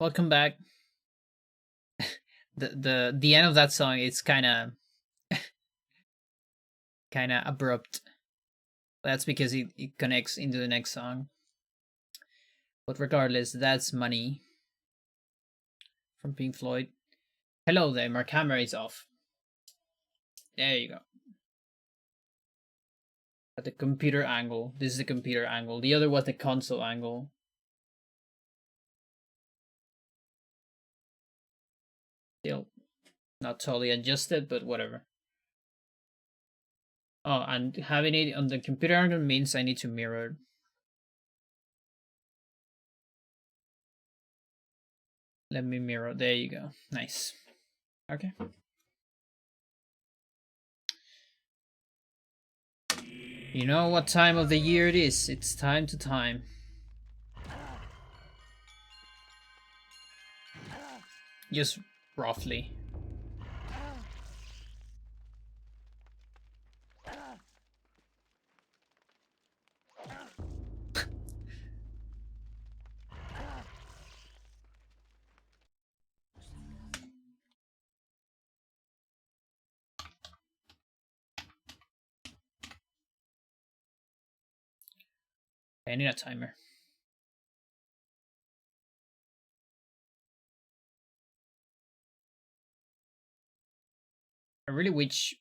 Welcome back. The end of that song is kind of abrupt. That's because it connects into the next song. But regardless, that's Money from Pink Floyd. Hello there, my camera is off. There you go. At the computer angle. This is the computer angle. The other was the console angle. Still not totally adjusted, but whatever. Oh, and having it on the computer angle means I need to mirror. Let me mirror. There you go. Nice. Okay. You know what time of the year it is. It's time to time. Just roughly. I need a timer. I really wish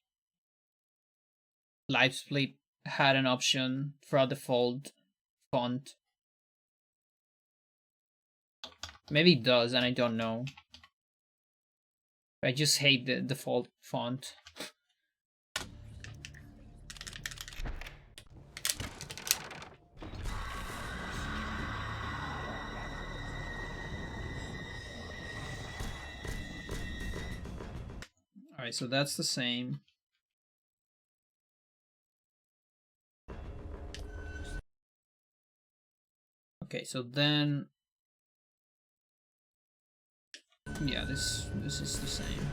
Live Split had an option for a default font. Maybe it does, and I don't know. I just hate the default font. Alright, so that's the same. Okay, so then yeah, this is the same.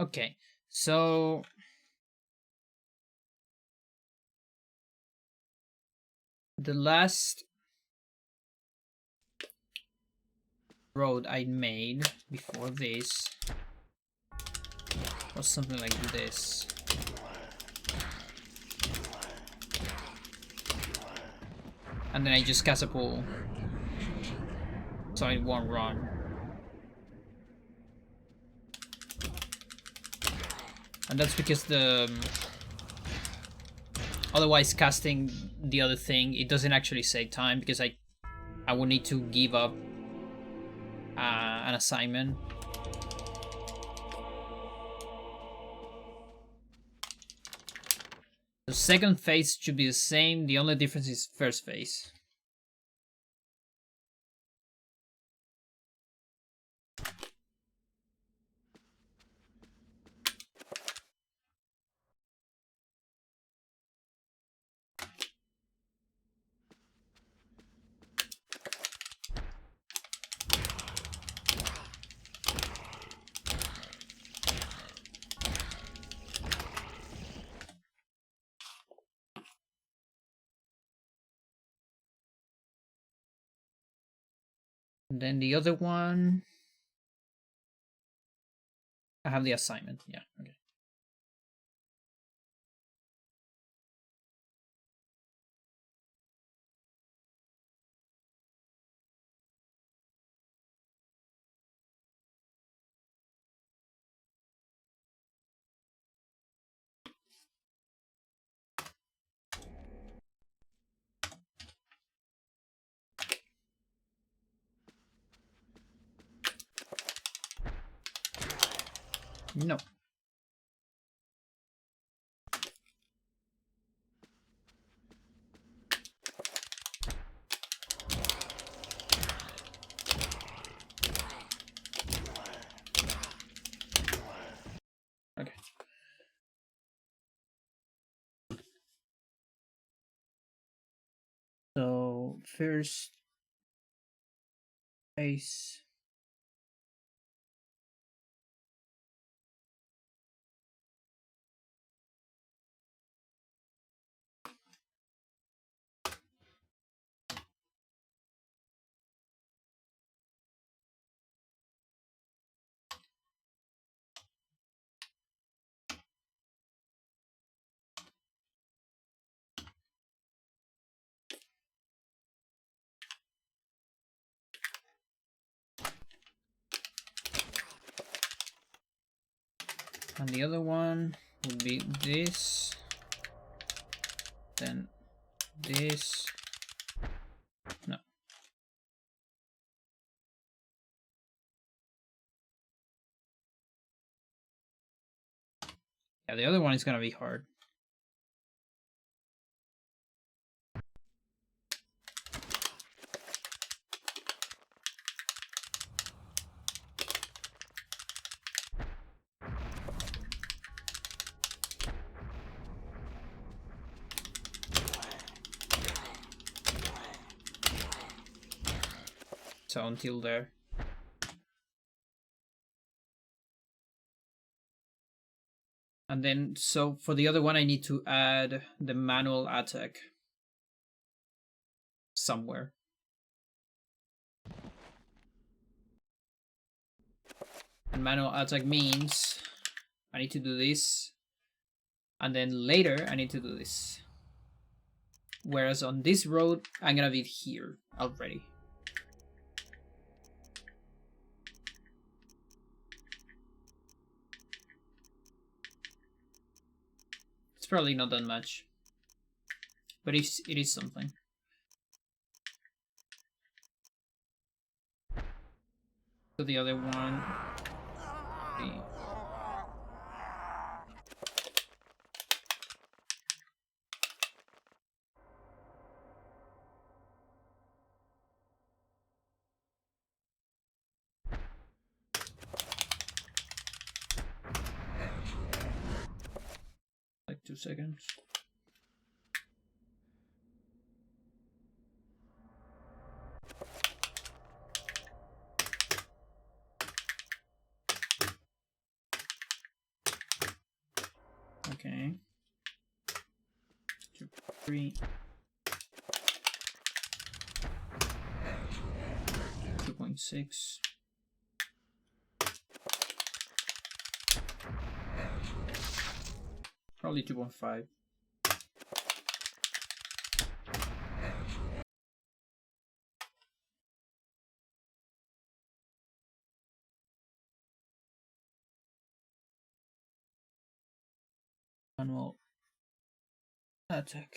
Okay, so the last road I made before this was something like this. And then I just cast a pull so it won't run. And that's because the otherwise casting the other thing, it doesn't actually save time because I would need to give up an assignment. The second phase should be the same, the only difference is first phase. And then the other one, I have the assignment. Yeah, okay. No. Okay. So first ace. And the other one would be this. Then this. No. Yeah, the other one is gonna be hard. So until there. And then, so for the other one, I need to add the manual attack somewhere. And manual attack means I need to do this. And then later, I need to do this. Whereas on this road, I'm gonna be here already. It's probably not that much. But it is something. So the other one... like 2 seconds. Okay. 2, 3. 2.6. Probably 2.5. Manual attack.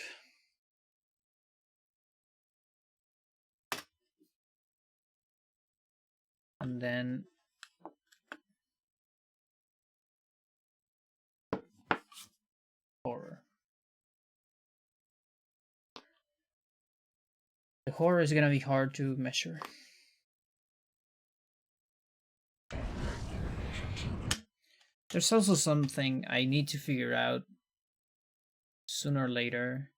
And then horror. The horror is gonna be hard to measure. There's also something I need to figure out sooner or later.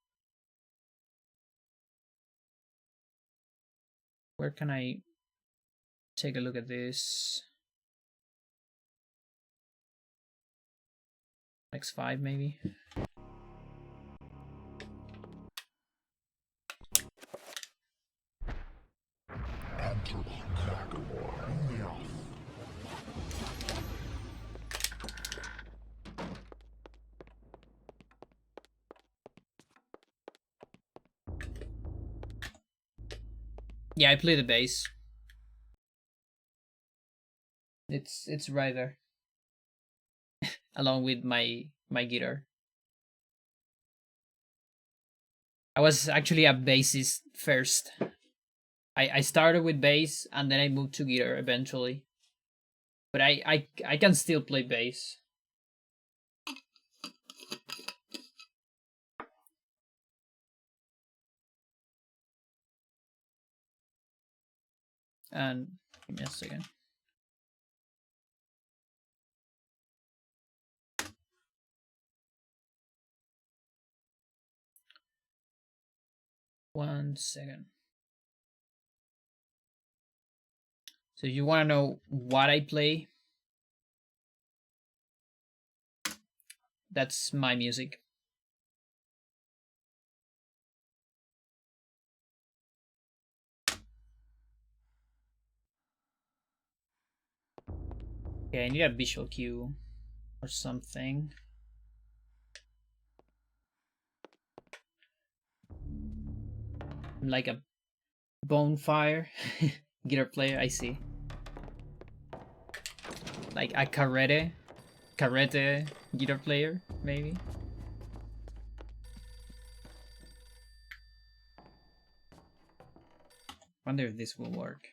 Where can I take a look at this? X5 maybe? Yeah, I play the bass. It's right there. Along with my guitar. I was actually a bassist first. I started with bass and then I moved to guitar eventually. But I can still play bass. And give me a second. One second. So you want to know what I play? That's my music. Okay, I need a visual cue or something. Like a bonfire guitar player, I see. Like a carrete guitar player, maybe. Wonder if this will work.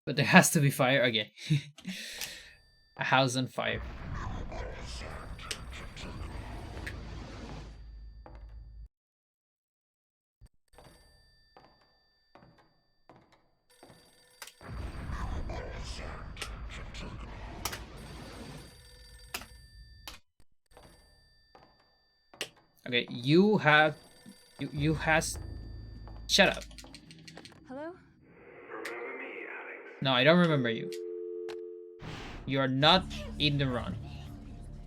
But there has to be fire. Okay. A house on fire. Okay, you has shut up. Hello? Remember me, Alex? No, I don't remember you. You're not in the run.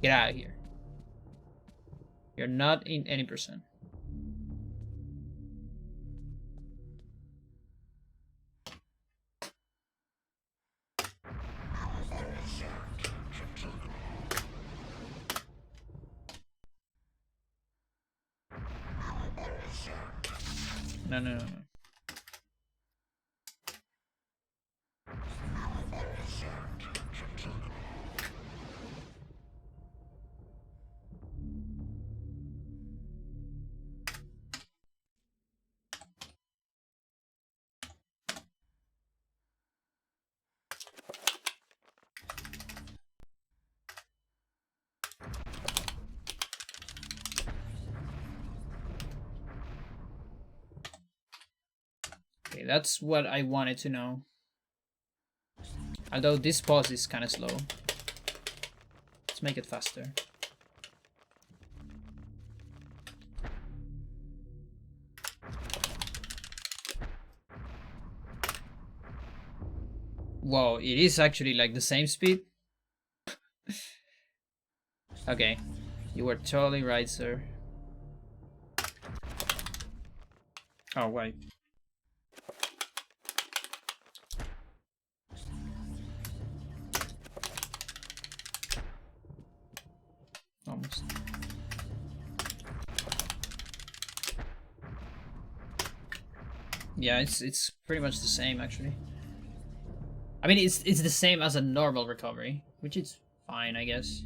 Get out of here. You're not in any percent. No, no, no, no. Okay, that's what I wanted to know. Although this pause is kind of slow. Let's make it faster. Whoa, it is actually like the same speed? Okay, you were totally right, sir. Oh, wait. Almost. Yeah, it's pretty much the same actually. I mean, it's the same as a normal recovery, which is fine, I guess.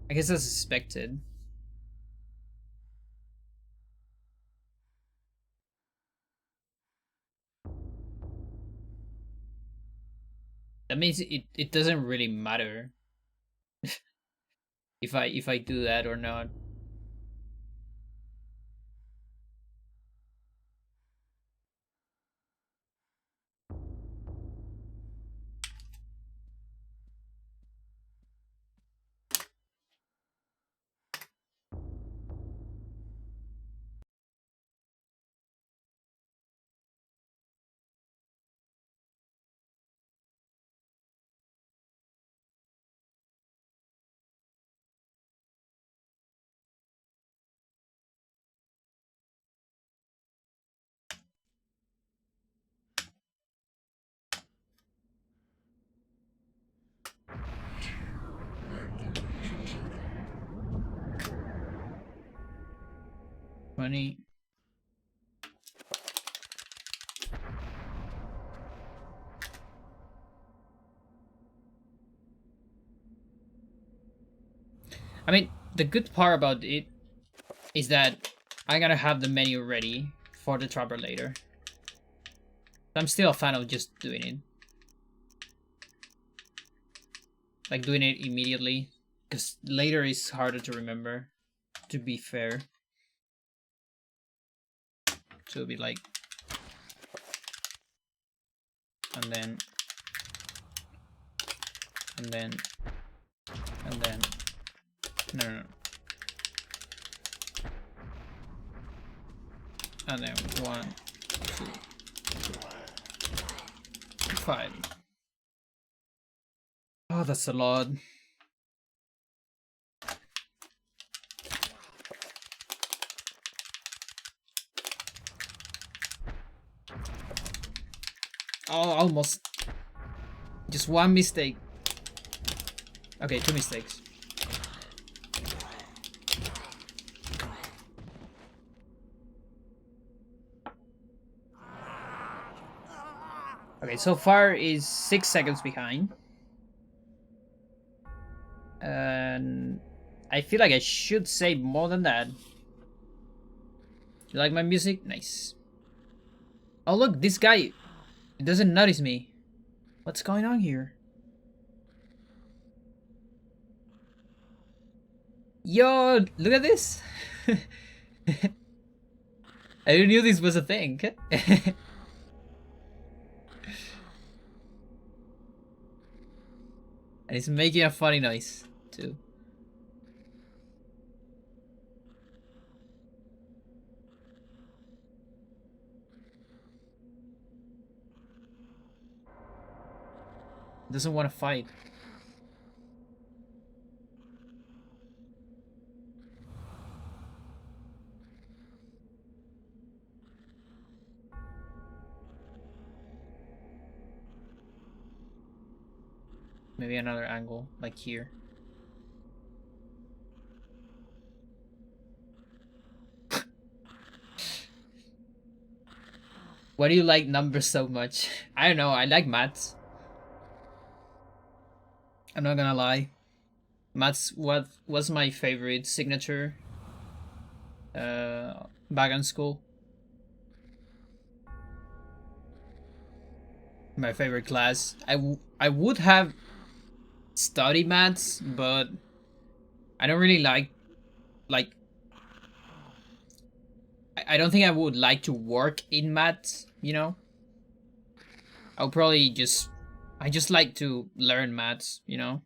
I guess as expected. That means it doesn't really matter if I do that or not. Funny. I mean, the good part about it is that I'm gonna have the menu ready for the trapper later. I'm still a fan of just doing it. Like doing it immediately. Because later is harder to remember, to be fair. So it'll be like... And then... And then... And then... No, no, no. And then 1, 2, 5. Oh, that's a lot. Oh, almost. Just one mistake. Okay, 2 mistakes. Okay, so far is 6 seconds behind. And I feel like I should say more than that. You like my music? Nice. Oh look, this guy doesn't notice me. What's going on here? Yo, look at this. I didn't knew this was a thing. And it's making a funny noise too. Doesn't want to fight. Maybe another angle, like here. Why do you like numbers so much? I don't know, I like maths. I'm not gonna lie. Maths what was my favorite signature back in school. My favorite class. I would have studied maths, but I don't really like I don't think I would like to work in maths, you know? I'll probably just I just like to learn maths, you know?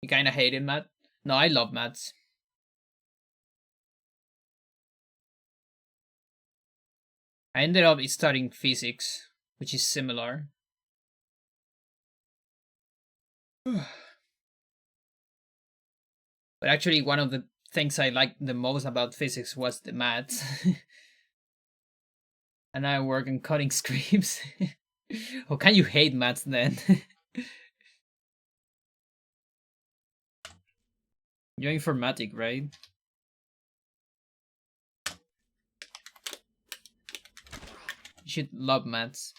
You kinda hated math? No, I love maths. I ended up studying physics, which is similar. But actually one of the things I liked the most about physics was the maths. And I work on coding scripts. How can you hate maths then? You're informatic, right? You should love maths.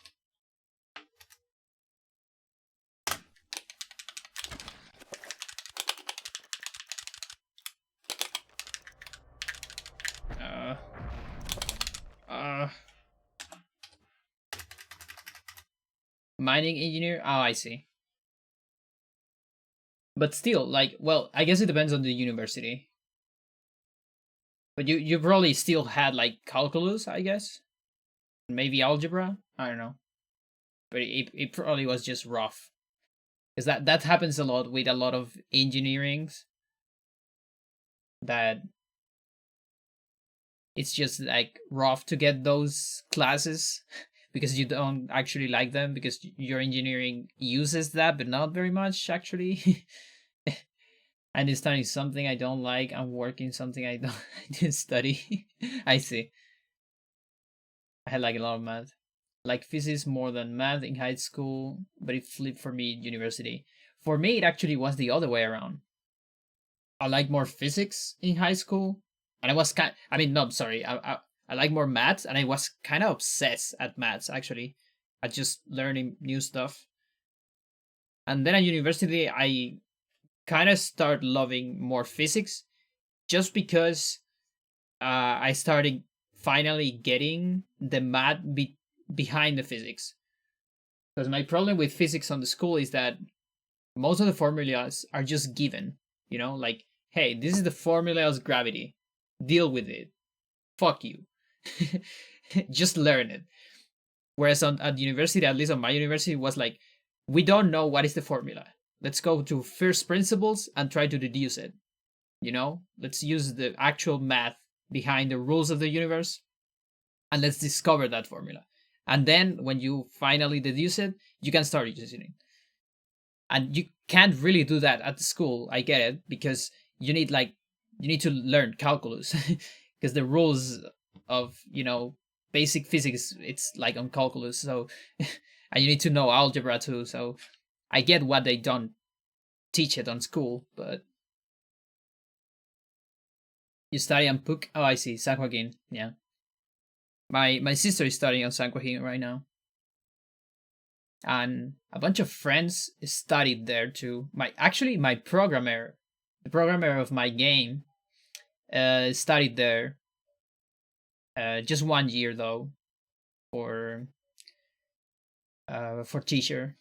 Uh, uh, Mining engineer? Oh, I see. But still, like, well, I guess it depends on the university. But you probably still had like calculus, I guess. Maybe algebra. I don't know. But it probably was just rough. Because that happens a lot with a lot of engineerings. That it's just like rough to get those classes because you don't actually like them because your engineering uses that, but not very much actually. And it's studying something I don't like. I'm working something I don't I didn't study. I see. I had like a lot of math, like physics more than math in high school, but it flipped for me in university. For me, it actually was the other way around. I like more physics in high school, and I was kind. I mean, no, I'm sorry. I like more maths, and I was kind of obsessed at maths actually, at just learning new stuff. And then at university, I kind of start loving more physics, just because I started finally getting the math behind the physics. Because my problem with physics on the school is that most of the formulas are just given, like, hey, this is the formula of gravity, deal with it, fuck you. Just learn it. Whereas at university, at least on my university, was like, we don't know what is the formula, let's go to first principles and try to deduce it. Let's use the actual math behind the rules of the universe, and let's discover that formula. And then when you finally deduce it, you can start using it. And you can't really do that at the school. I get it, because you need to learn calculus, because the rules of basic physics, it's like on calculus. So and you need to know algebra too. So I get what they don't teach it on school. But you study on PUC? Oh, I see. San Joaquin. Yeah. My sister is studying on San Joaquin right now, and a bunch of friends studied there too. My programmer, the programmer of my game, studied there. Just 1 year though, for teacher.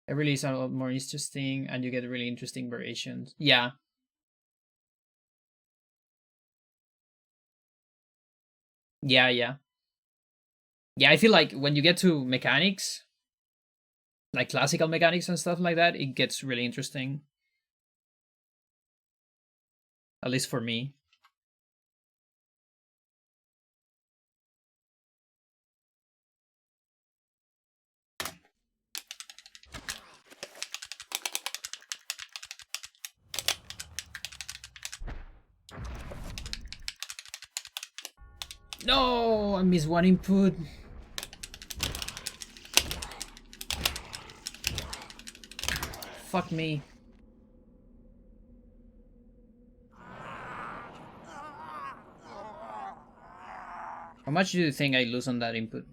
It really is a lot more interesting, and you get really interesting variations. Yeah, yeah. Yeah, I feel like when you get to mechanics, like classical mechanics and stuff like that, it gets really interesting. At least for me. No, I missed one input. Fuck me. How much do you think I lose on that input?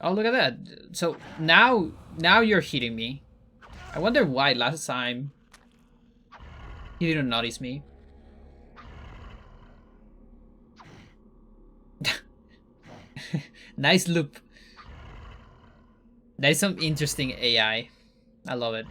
Oh, look at that. So now you're hitting me. I wonder why last time you didn't notice me. Nice loop. That is some interesting AI. I love it.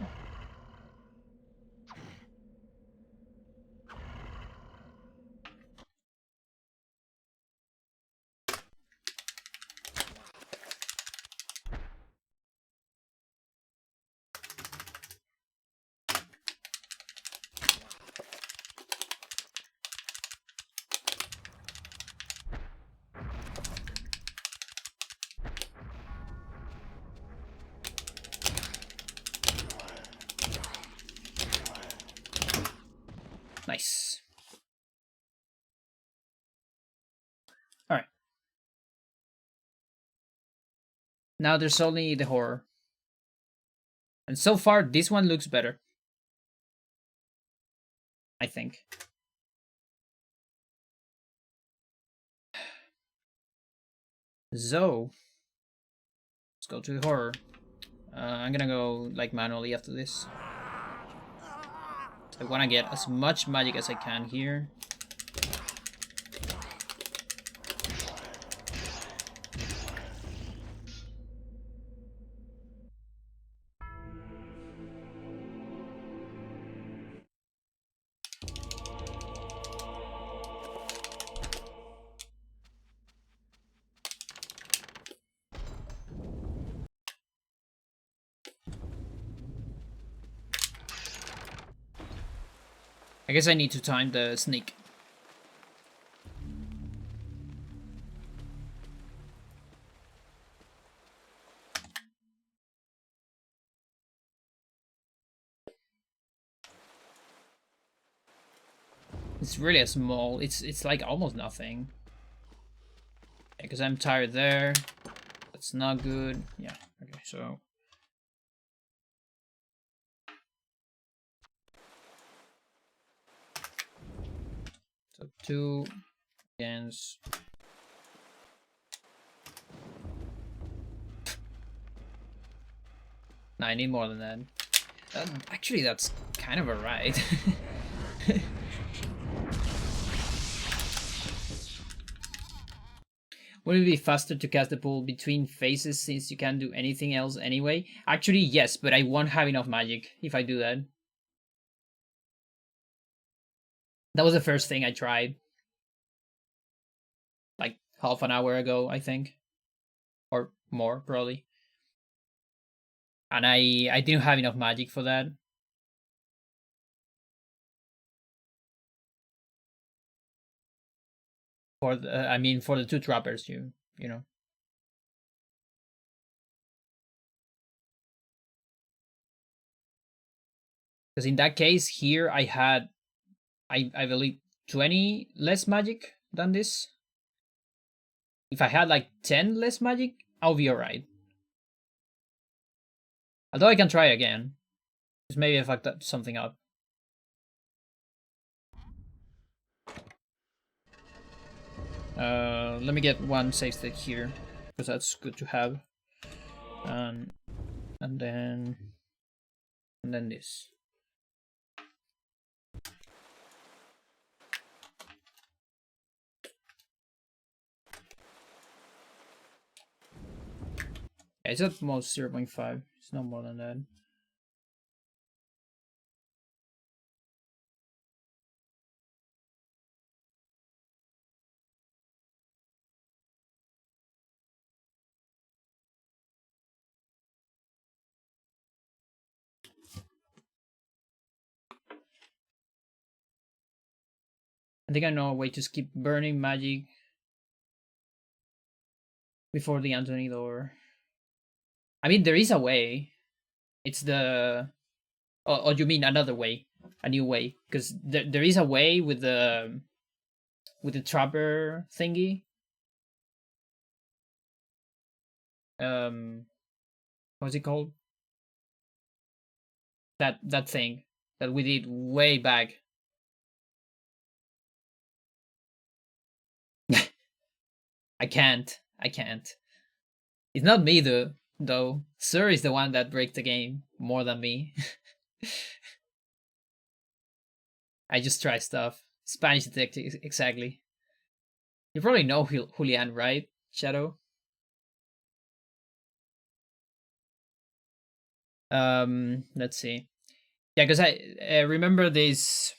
Nice. All right. Now there's only the horror. And so far, this one looks better. I think. So, let's go to the horror. I'm gonna go like manually after this. I want to get as much magic as I can here. I guess I need to time the sneak. It's really a small. It's like almost nothing. Because I'm tired there. That's not good. Yeah. Okay. So. So 2 against I need more than that. Actually, that's kind of alright. Would it be faster to cast the pool between phases since you can't do anything else anyway? Actually, yes, but I won't have enough magic if I do that. That was the first thing I tried. Like half an hour ago, I think. Or more, probably. And I didn't have enough magic for that. For the, I mean, for the two trappers, you know. Because in that case, here I had, I believe, 20 less magic than this. If I had like 10 less magic, I'll be alright. Although I can try again. Because maybe I fucked something up. Let me get one save state here. Because that's good to have. And then this. Yeah, it's at most 0.5. It's no more than that. I think I know a way to skip burning magic before the Anthony door. I mean, there is a way. It's the... Oh, you mean another way? A new way? Because there is a way with the trapper thingy. What's it called? That thing that we did way back. I can't. It's not me though. Sir is the one that breaks the game more than me. I just try stuff. Spanish detective, exactly. You probably know Julian, right, Shadow? Let's see. Yeah, because I remember this.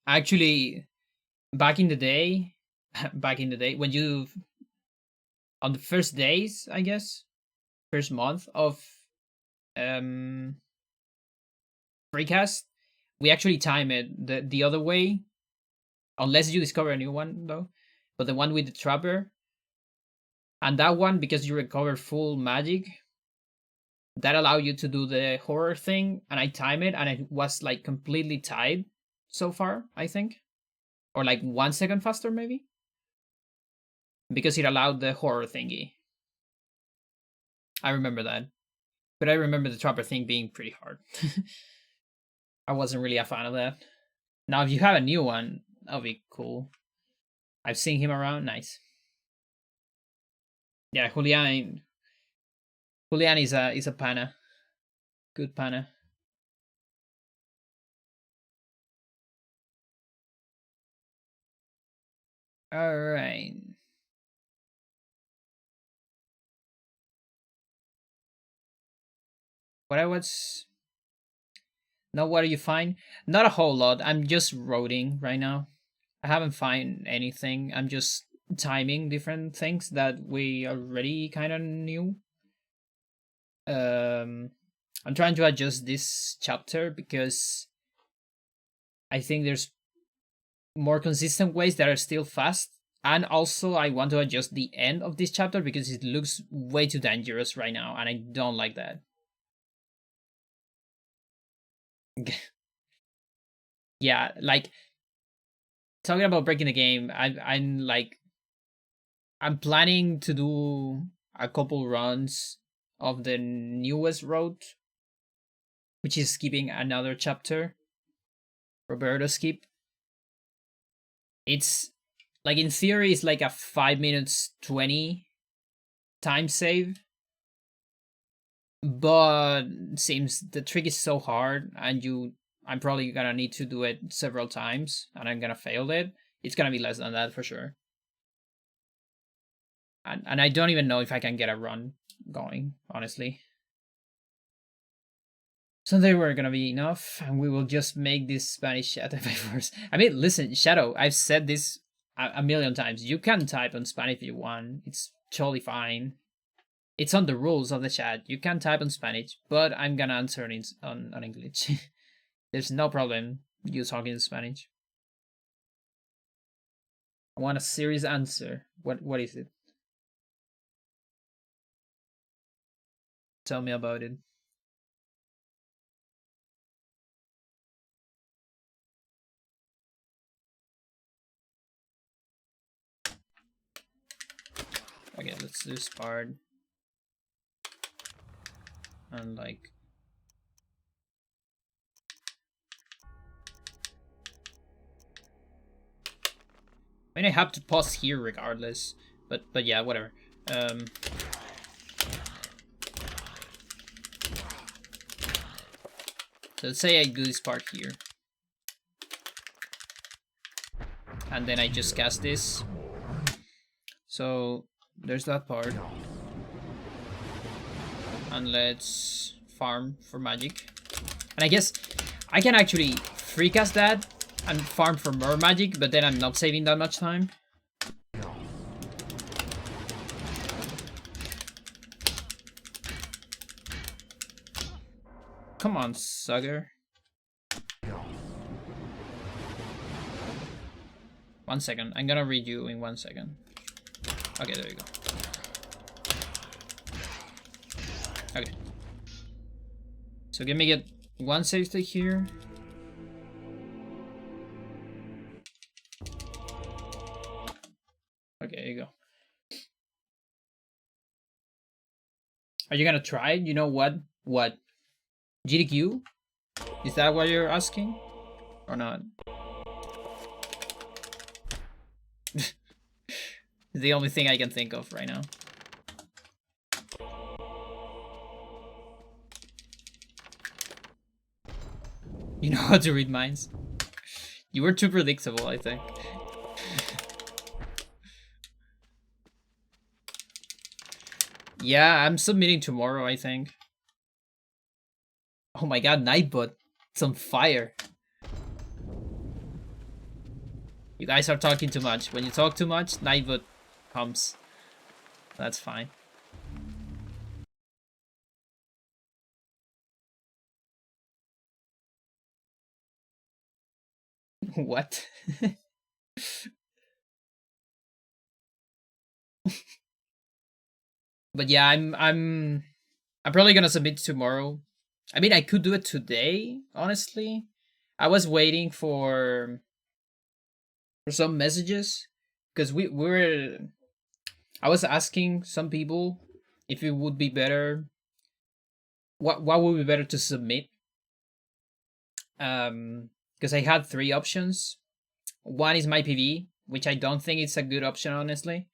Actually, back in the day, when you on the first days, I guess, first month of um Freecast, we actually time it the other way, unless you discover a new one though. But the one with the trapper, and that one, because you recover full magic, that allow you to do the horror thing, and I time it, and it was like completely tied so far, I think, or like 1 second faster maybe, because it allowed the horror thingy. I remember that, but I remember the trapper thing being pretty hard. I wasn't really a fan of that. Now, if you have a new one, that'll be cool. I've seen him around. Nice. Yeah, Julian is a pana. Good pana. All right. What I was. Now, what do you find? Not a whole lot. I'm just roading right now. I haven't find anything. I'm just timing different things that we already kind of knew. I'm trying to adjust this chapter because I think there's more consistent ways that are still fast. And also, I want to adjust the end of this chapter because it looks way too dangerous right now, and I don't like that. Yeah, like talking about breaking the game, I'm planning to do a couple runs of the newest road, which is skipping another chapter. Roberto Skip. It's like in theory, it's like a 5 minutes 20 time save, but seems the trick is so hard, and I'm probably gonna need to do it several times, and I'm gonna fail it. It's gonna be less than that for sure. And I don't even know if I can get a run going, honestly. So they were gonna be enough, and we will just make this Spanish chat by force. I mean, listen, Shadow, I've said this a million times. You can type on Spanish if you want. It's totally fine. It's on the rules of the chat. You can type on Spanish, but I'm gonna answer it on English. There's no problem you talking in Spanish. I want a serious answer. What is it? Tell me about it. Okay, let's do this part. And like, I mean, I have to pause here regardless, but yeah, whatever. So let's say I do this part here, and then I just cast this. So there's that part, and let's farm for magic. And I guess I can actually free cast that and farm for more magic, but then I'm not saving that much time. Come on, sucker. 1 second. I'm gonna read you in 1 second. Okay, there you go. Okay. So let me get one save state here. Okay, there you go. Are you gonna try? You know what? What? GDQ? Is that what you're asking? Or not? The only thing I can think of right now. You know how to read minds? You were too predictable, I think. Yeah, I'm submitting tomorrow, I think. Oh my god, Nightbot. It's on fire. You guys are talking too much. When you talk too much, Nightbot comes. That's fine. What? But yeah, I'm probably gonna submit tomorrow. I mean, I could do it today, honestly. I was waiting for some messages because we were. I was asking some people if it would be better. What would be better to submit? Because I had three options. One is my PV, which I don't think it's a good option, honestly.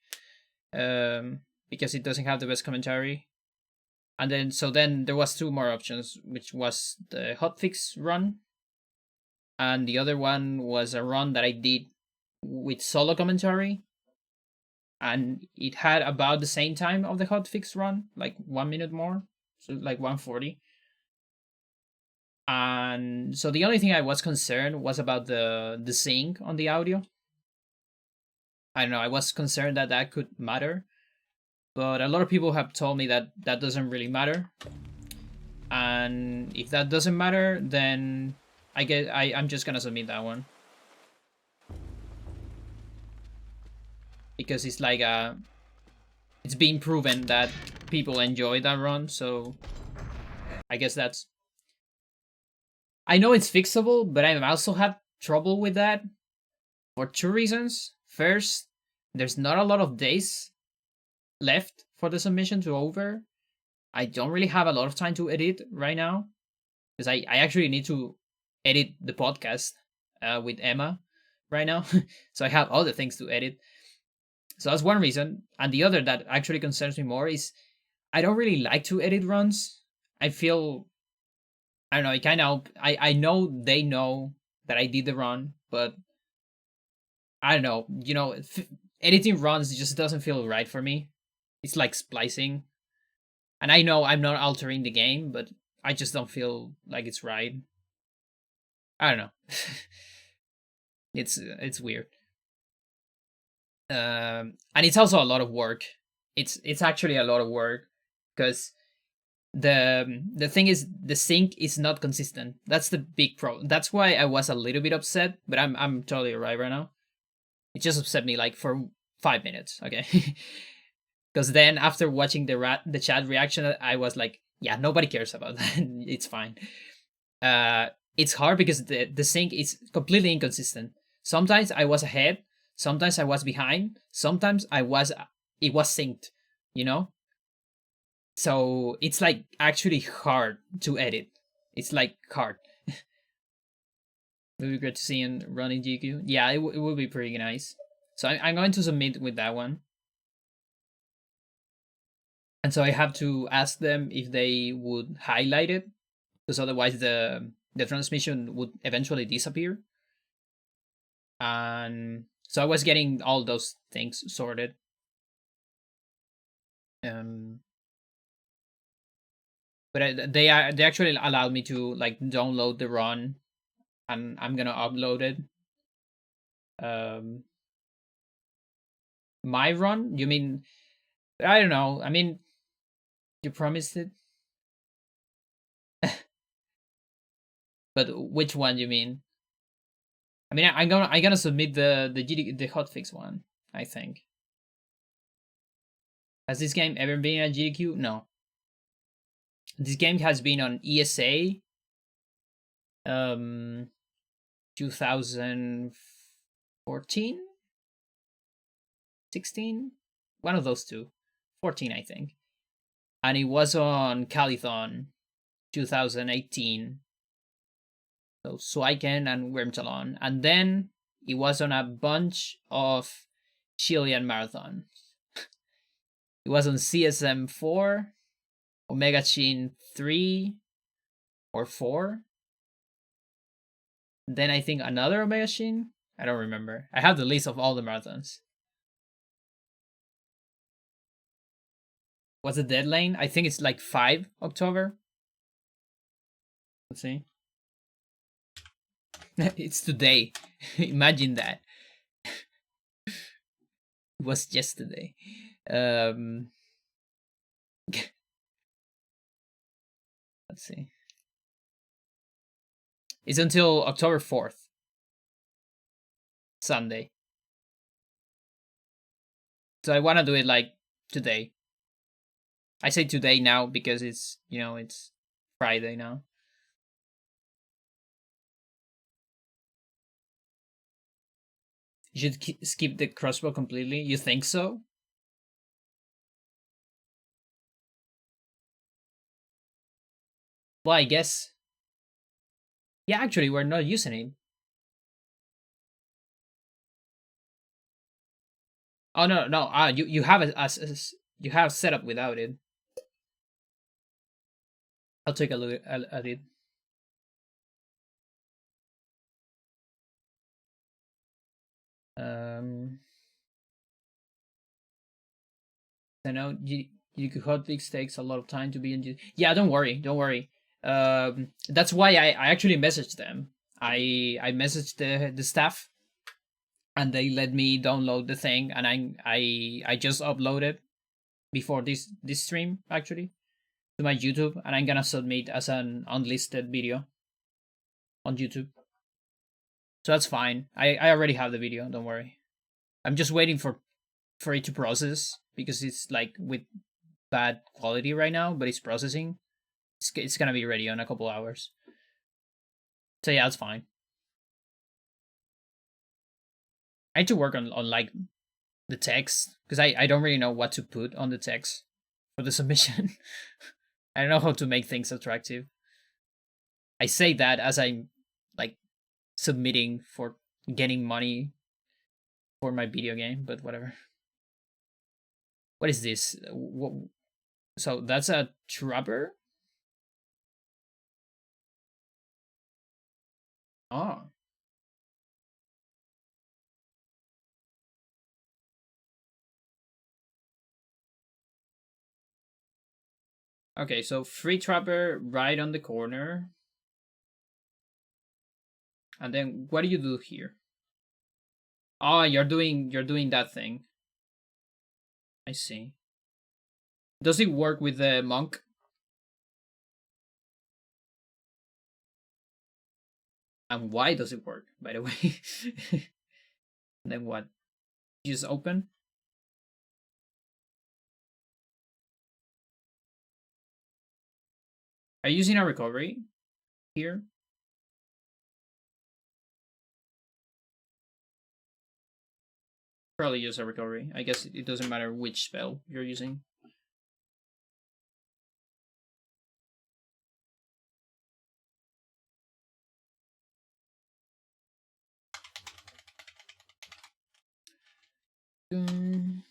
Because it doesn't have the best commentary. And then there was two more options, which was the hotfix run, and the other one was a run that I did with solo commentary, and it had about the same time of the hotfix run, like 1 minute more, so like 140. And so the only thing I was concerned was about the sync on the audio. I don't know, I was concerned that that could matter, but a lot of people have told me that that doesn't really matter. And if that doesn't matter, then I'm just gonna submit that one, because it's like it's been proven that people enjoy that run. So I guess that's. I know it's fixable, but I also have trouble with that for two reasons. First, there's not a lot of days left for the submission to over. I don't really have a lot of time to edit right now, because I actually need to edit the podcast with Emma right now. So I have other things to edit. So that's one reason. And the other that actually concerns me more is I don't really like to edit runs. I feel, I don't know. I kind of I know they know that I did the run, but I don't know. Editing runs just doesn't feel right for me. It's like splicing, and I know I'm not altering the game, but I just don't feel like it's right. I don't know. It's weird. And it's also a lot of work. It's actually a lot of work because the thing is the sync is not consistent. That's the big problem. That's why I was a little bit upset, but I'm totally alright right now. It just upset me like for 5 minutes, okay? Because then after watching the chat reaction, I was like, yeah, nobody cares about that. It's fine. Uh, it's hard because the sync is completely inconsistent. Sometimes I was ahead, sometimes I was behind, sometimes it was synced, you know. So it's like actually hard to edit. It's like hard. It would be great to see him running GQ. Yeah, it would be pretty nice. So I'm going to submit with that one. And so I have to ask them if they would highlight it, because otherwise the transmission would eventually disappear. And so I was getting all those things sorted. Um, but they actually allowed me to like download the run, and I'm gonna upload it. Um, my run? You mean? I don't know. I mean, you promised it, but which one you mean? I mean, I'm gonna submit the hotfix one. I think. Has this game ever been at GDQ? No. This game has been on ESA. 2014, 16, one of those two, 14 I think, and it was on Calithon 2018. So Suiken and Wormtalon, and then it was on a bunch of Chilean marathons. It was on CSM 4, Omega Chin 3 or 4. Then I think another Omega Chin. I don't remember. I have the list of all the marathons. What's the deadline? I think it's like 5 October. Let's see. It's today. Imagine that. It was yesterday. Um, let's see. It's until October 4th, Sunday. So I want to do it like today. I say today now because it's Friday now. You should skip the crossbow completely. You think so? Well, I guess. Yeah, actually, we're not using it. Oh no, no. You have you have setup without it. I'll take a look at it. Um, I know you hotfix takes a lot of time to be in. Yeah, don't worry, don't worry. That's why I actually messaged them. I messaged the staff, and they let me download the thing, and I just uploaded before this stream actually to my YouTube, and I'm gonna submit as an unlisted video on YouTube. So that's fine. I already have the video. Don't worry. I'm just waiting for it to process because it's like with bad quality right now, but it's processing. It's gonna be ready in a couple hours. So yeah, it's fine. I need to work on like the text because I don't really know what to put on the text for the submission. I don't know how to make things attractive. I say that as I'm like submitting for getting money for my video game, but whatever. What is this? So that's a trapper? Oh, okay. So free trapper right on the corner, and then what do you do here? Oh, you're doing that thing. I see. Does it work with the monk? And why does it work, by the way? Then what? You just open? Are you using a recovery here? Probably use a recovery. I guess it doesn't matter which spell you're using. Mm.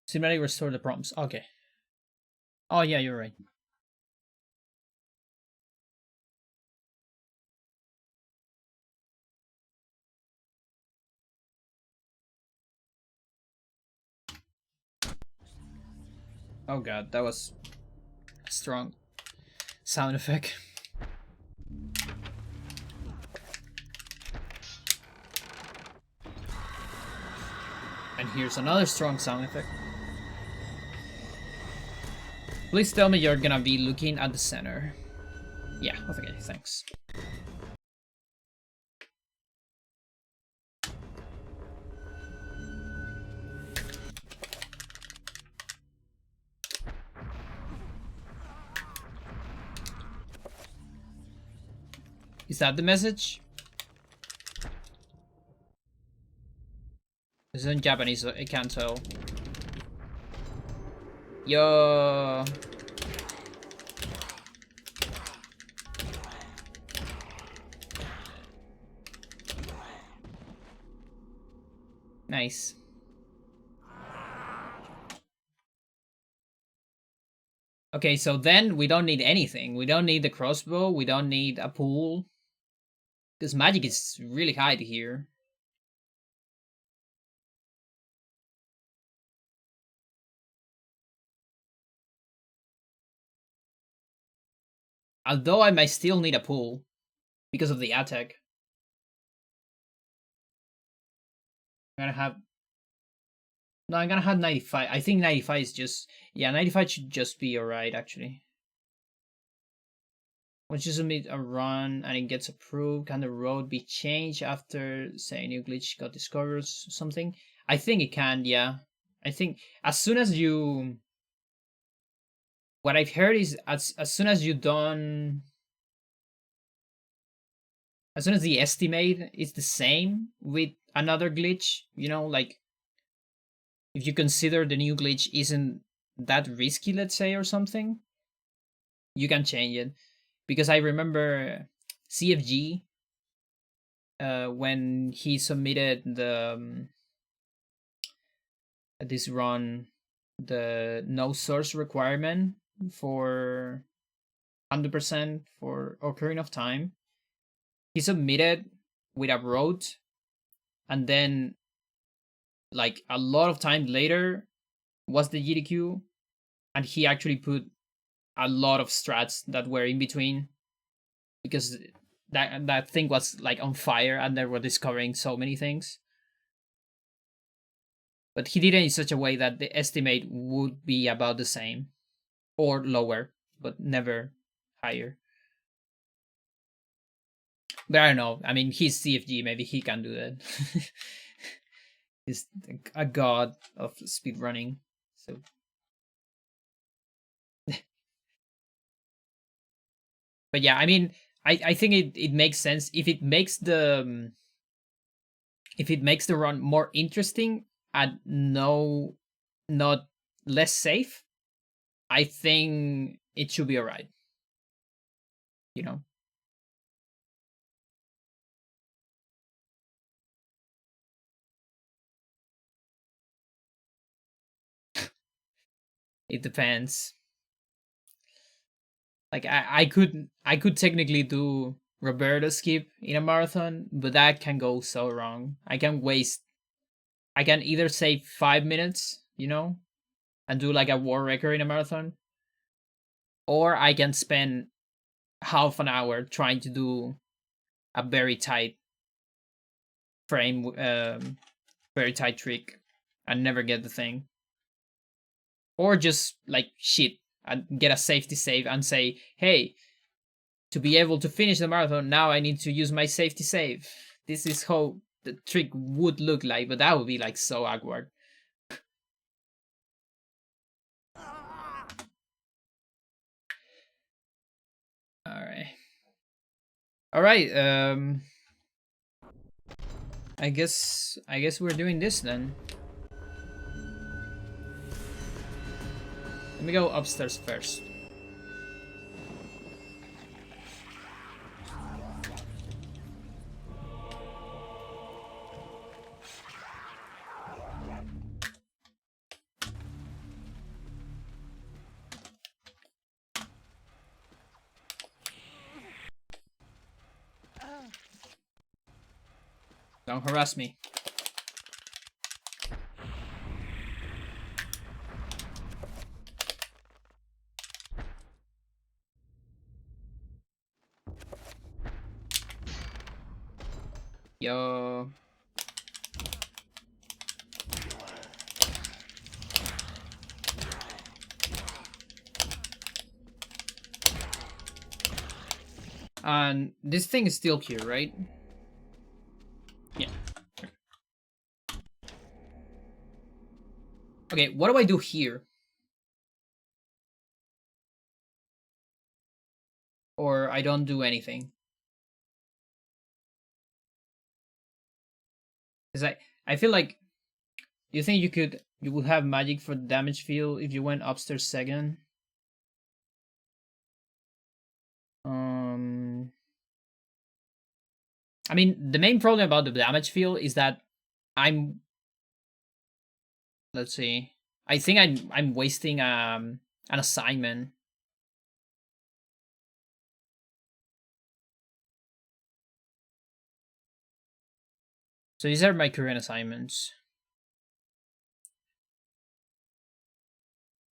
Cinematic restore the prompts. Okay. Oh yeah, you're right. Oh god, that was a strong sound effect. And here's another strong sound effect. Please tell me you're gonna be looking at the center. Yeah, okay, thanks. Is that the message? It's in Japanese, so I can't tell. Yo. Nice. Okay, so then we don't need anything. We don't need the crossbow. We don't need a pool. Because magic is really high here. Although I might still need a pool because of the attack. I'm gonna have. No, I'm gonna have 95. I think 95 is just. Yeah, 95 should just be alright, actually. Once you submit a run and it gets approved, can the road be changed after, say, a new glitch got discovered or something? I think it can, yeah. I think as soon as you. What I've heard is as soon as you done. As soon as the estimate is the same with another glitch, like if you consider the new glitch isn't that risky, let's say, or something, you can change it. Because I remember CFG, when he submitted this run, the no source requirement for 100% for occurring of time, he submitted with a road, and then like a lot of time later was the GDQ, and he actually put a lot of strats that were in between because that thing was like on fire and they were discovering so many things. But he did it in such a way that the estimate would be about the same or lower, but never higher. But I don't know. I mean, he's CFG. Maybe he can do that. He's a god of speed running. So, but yeah, I mean, I think it makes sense if it makes the run more interesting and no not less safe. I think it should be alright. You know. It depends. Like I could technically do Roberto Skip in a marathon, but that can go so wrong. I can either save 5 minutes, and do like a war record in a marathon, or I can spend half an hour trying to do a very tight frame, very tight trick, and never get the thing. Or just like shit and get a safety save and say, hey, to be able to finish the marathon, now I need to use my safety save. This is how the trick would look like, but that would be like so awkward. All right. All right. I guess we're doing this then. Let me go upstairs first. Don't harass me. Yo. And this thing is still here, right? Yeah. Okay, what do I do here? Or I don't do anything? Because I feel like, do you think you would have magic for damage field if you went upstairs second? Um I mean, the main problem about the damage field is that I'm, let's see. I think I'm wasting an assignment. So these are my current assignments.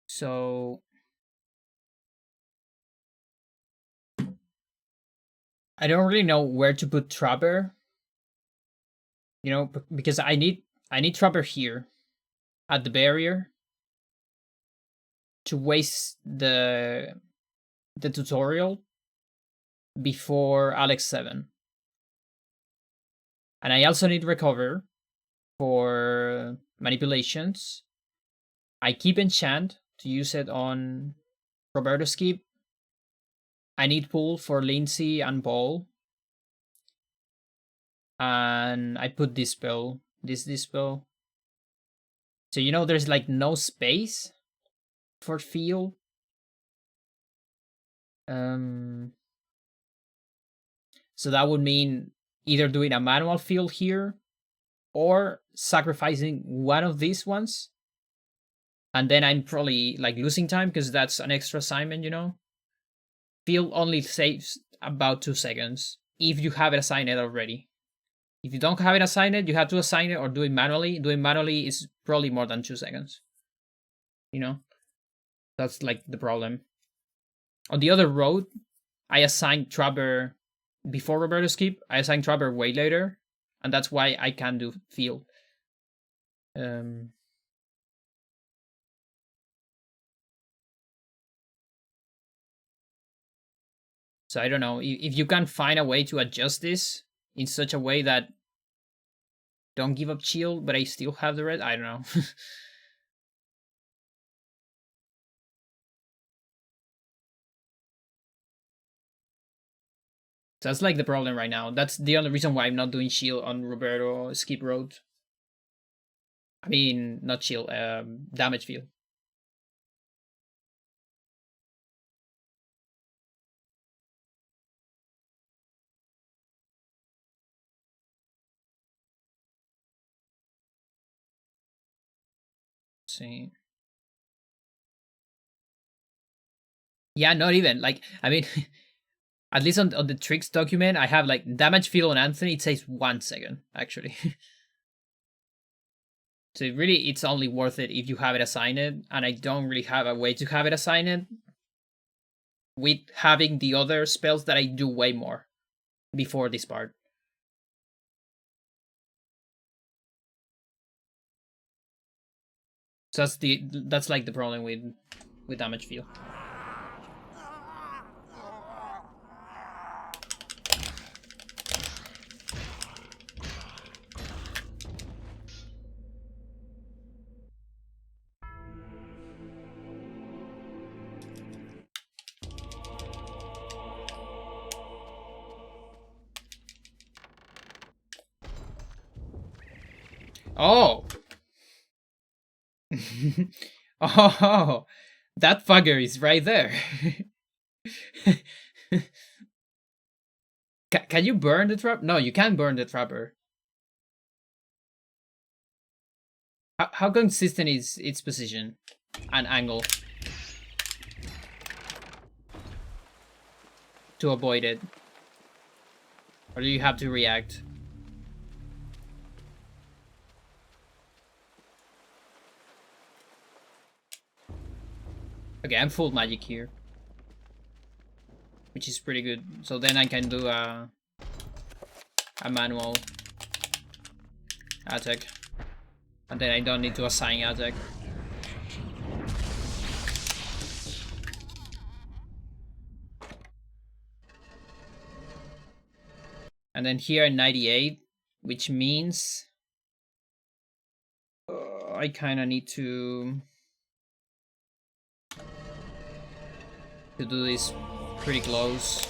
So I don't really know where to put Trapper, because I need Trapper here at the barrier to waste the tutorial before Alex 7. And I also need Recover for manipulations. I keep Enchant to use it on Roberto Skip. I need Pull for Lindsay and Ball. And I put Dispel. This Dispel. So there's like no space for Feel. So that would mean either doing a manual Feel here or sacrificing one of these ones. And then I'm probably like losing time because that's an extra assignment. Feel only saves about 2 seconds if you have it assigned already. If you don't have it assigned, you have to assign it or do it manually. Doing manually is probably more than 2 seconds. That's like the problem. On the other road, I assigned Trapper before Roberto Skip. I assigned Trapper way later, and that's why I can do Feel. So I don't know if you can find a way to adjust this in such a way that don't give up shield, but I still have the red. I don't know. That's like the problem right now. That's the only reason why I'm not doing shield on Roberto Skip Road. I mean, not shield, damage field. See. Yeah, not even. Like, I mean, at least on the tricks document, I have like damage field on Anthony. It says 1 second, actually. So really, it's only worth it if you have it assigned, and I don't really have a way to have it assigned with having the other spells that I do way more before this part. So that's like the problem with damage field. Oh. Oh, that fucker is right there. Can you burn the trap? No, you can't burn the trapper. How consistent is its position and angle to avoid it? Or do you have to react? Okay, I'm full magic here, which is pretty good. So then I can do a manual attack, and then I don't need to assign attack. And then here 98, which means I kind of need to do this pretty close.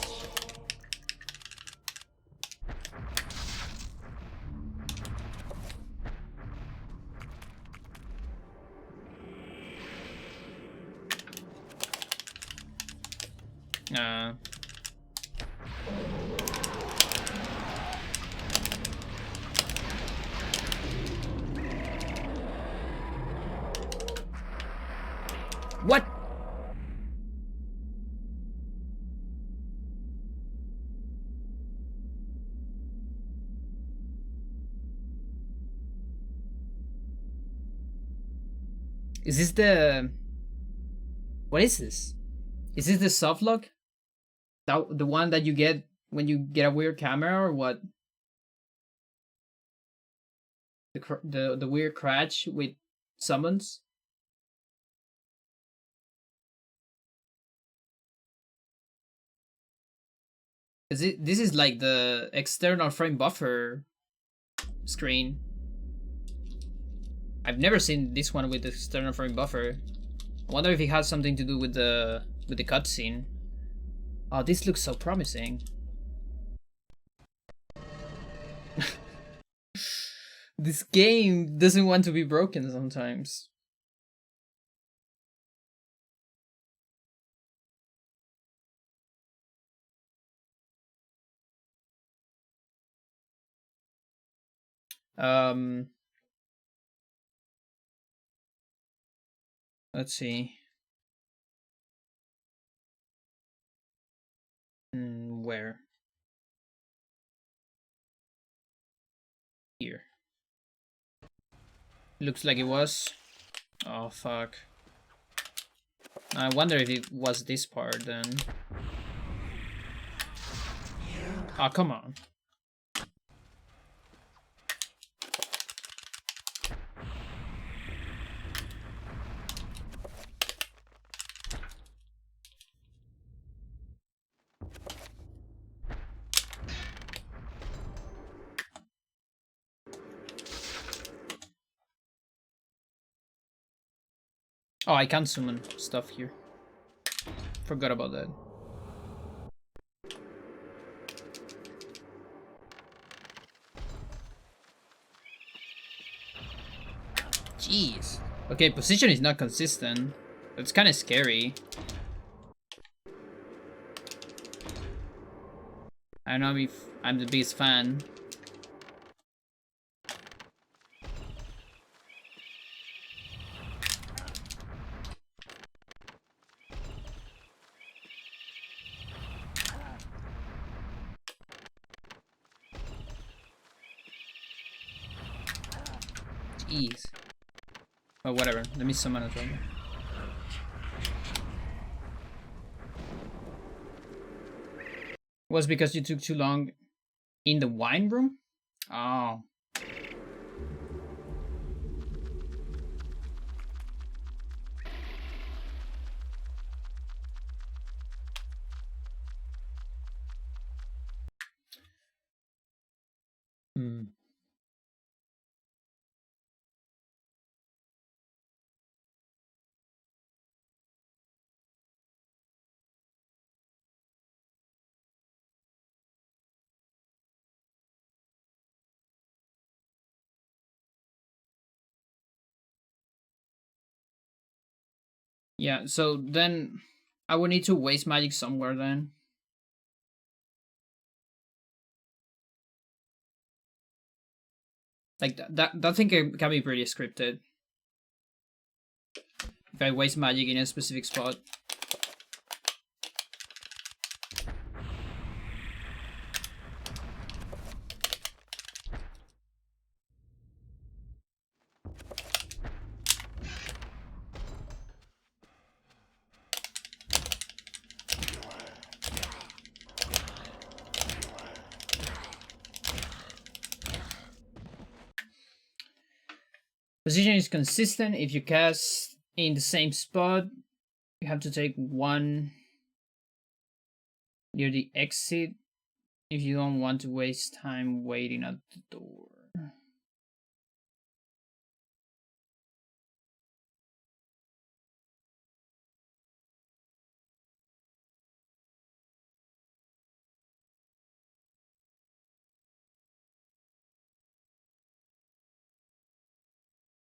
What? Is this the... What is this? Is this the soft lock? The one that you get when you get a weird camera, or what? The weird crash with summons? This is like the external frame buffer screen. I've never seen this one with the external frame buffer. I wonder if it has something to do with the cutscene. Oh, this looks so promising. This game doesn't want to be broken sometimes. Let's see. Where? Here. Looks like it was. Oh, fuck. I wonder if it was this part then. Oh, come on. Oh, I can't summon stuff here. Forgot about that. Jeez. Okay, position is not consistent. It's kind of scary. I don't know if I'm the biggest fan. ease. But whatever. Let me summon it right now. Was because you took too long in the wine room? Oh. Hmm. Yeah, so then I would need to waste magic somewhere then. Like that thing can be pretty scripted. If I waste magic in a specific spot. Position is consistent. If you cast in the same spot, you have to take one near the exit if you don't want to waste time waiting at the door.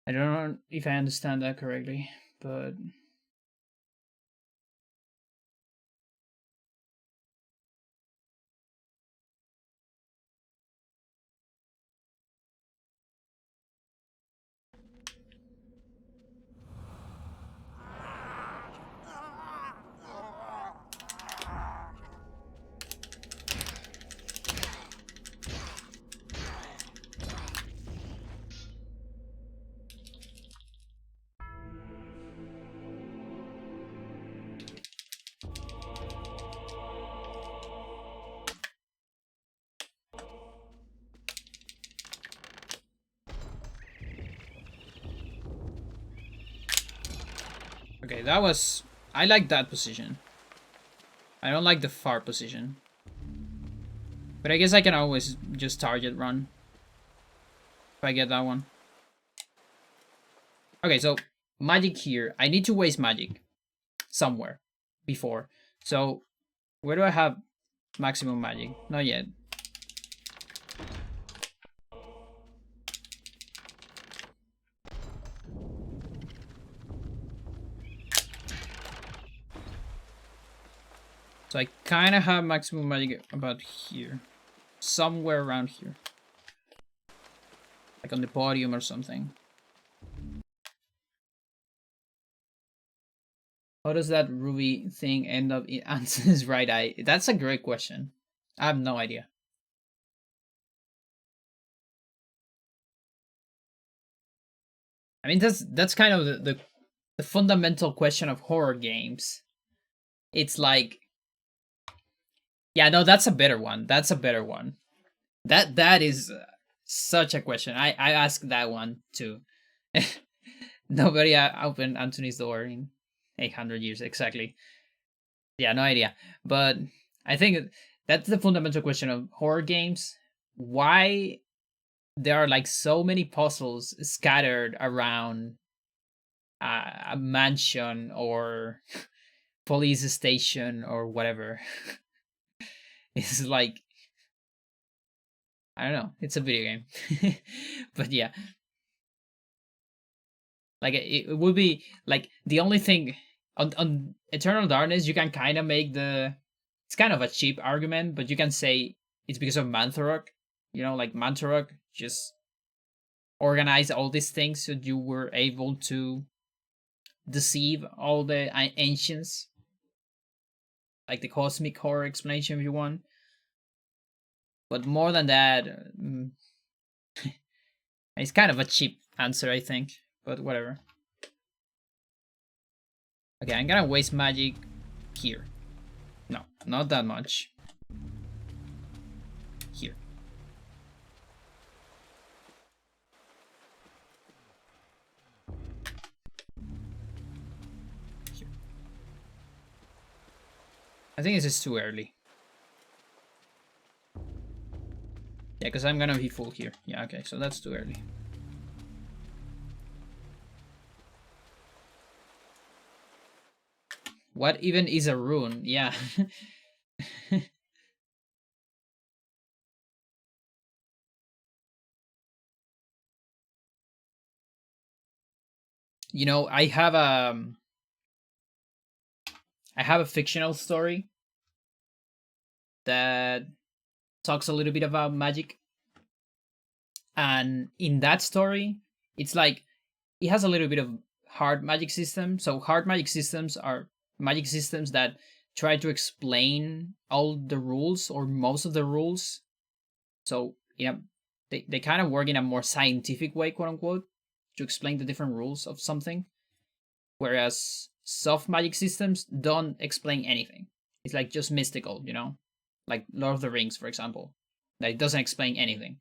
I don't know if I understand that correctly, but okay, that was... I like that position. I don't like the far position. But I guess I can always just target run. If I get that one. Okay, so magic here. I need to waste magic somewhere before. So where do I have maximum magic? Not yet. So I kind of have maximum magic about here. Somewhere around here. Like on the podium or something. How does that ruby thing end up in Anson's right eye? That's a great question. I have no idea. I mean, that's kind of the fundamental question of horror games. It's like, yeah, no, that's a better one. That's a better one. That is such a question. I asked that one too. Nobody opened Anthony's door in 800 years exactly. Yeah, no idea. But I think that's the fundamental question of horror games. Why there are like so many puzzles scattered around a mansion or police station or whatever. It's like, I don't know. It's a video game. But yeah. Like it would be like the only thing on Eternal Darkness you can kind of make the... it's kind of a cheap argument, but you can say it's because of Manthorok. You know, like Manthorok just organized all these things so you were able to deceive all the ancients. Like the cosmic horror explanation if you want. But more than that, It's kind of a cheap answer, I think, but whatever. Okay, I'm gonna waste magic here. No, not that much. Here. Here. I think this is too early. Yeah, because I'm gonna be full here. Yeah, okay, so that's too early. What even is a rune? Yeah. You know, I have a fictional story that talks a little bit about magic. And in that story, it's like it has a little bit of hard magic system. So hard magic systems are magic systems that try to explain all the rules or most of the rules. So yeah, they kind of work in a more scientific way, quote unquote, to explain the different rules of something. Whereas soft magic systems don't explain anything. It's like just mystical, you know? Like Lord of the Rings, for example. That it doesn't explain anything.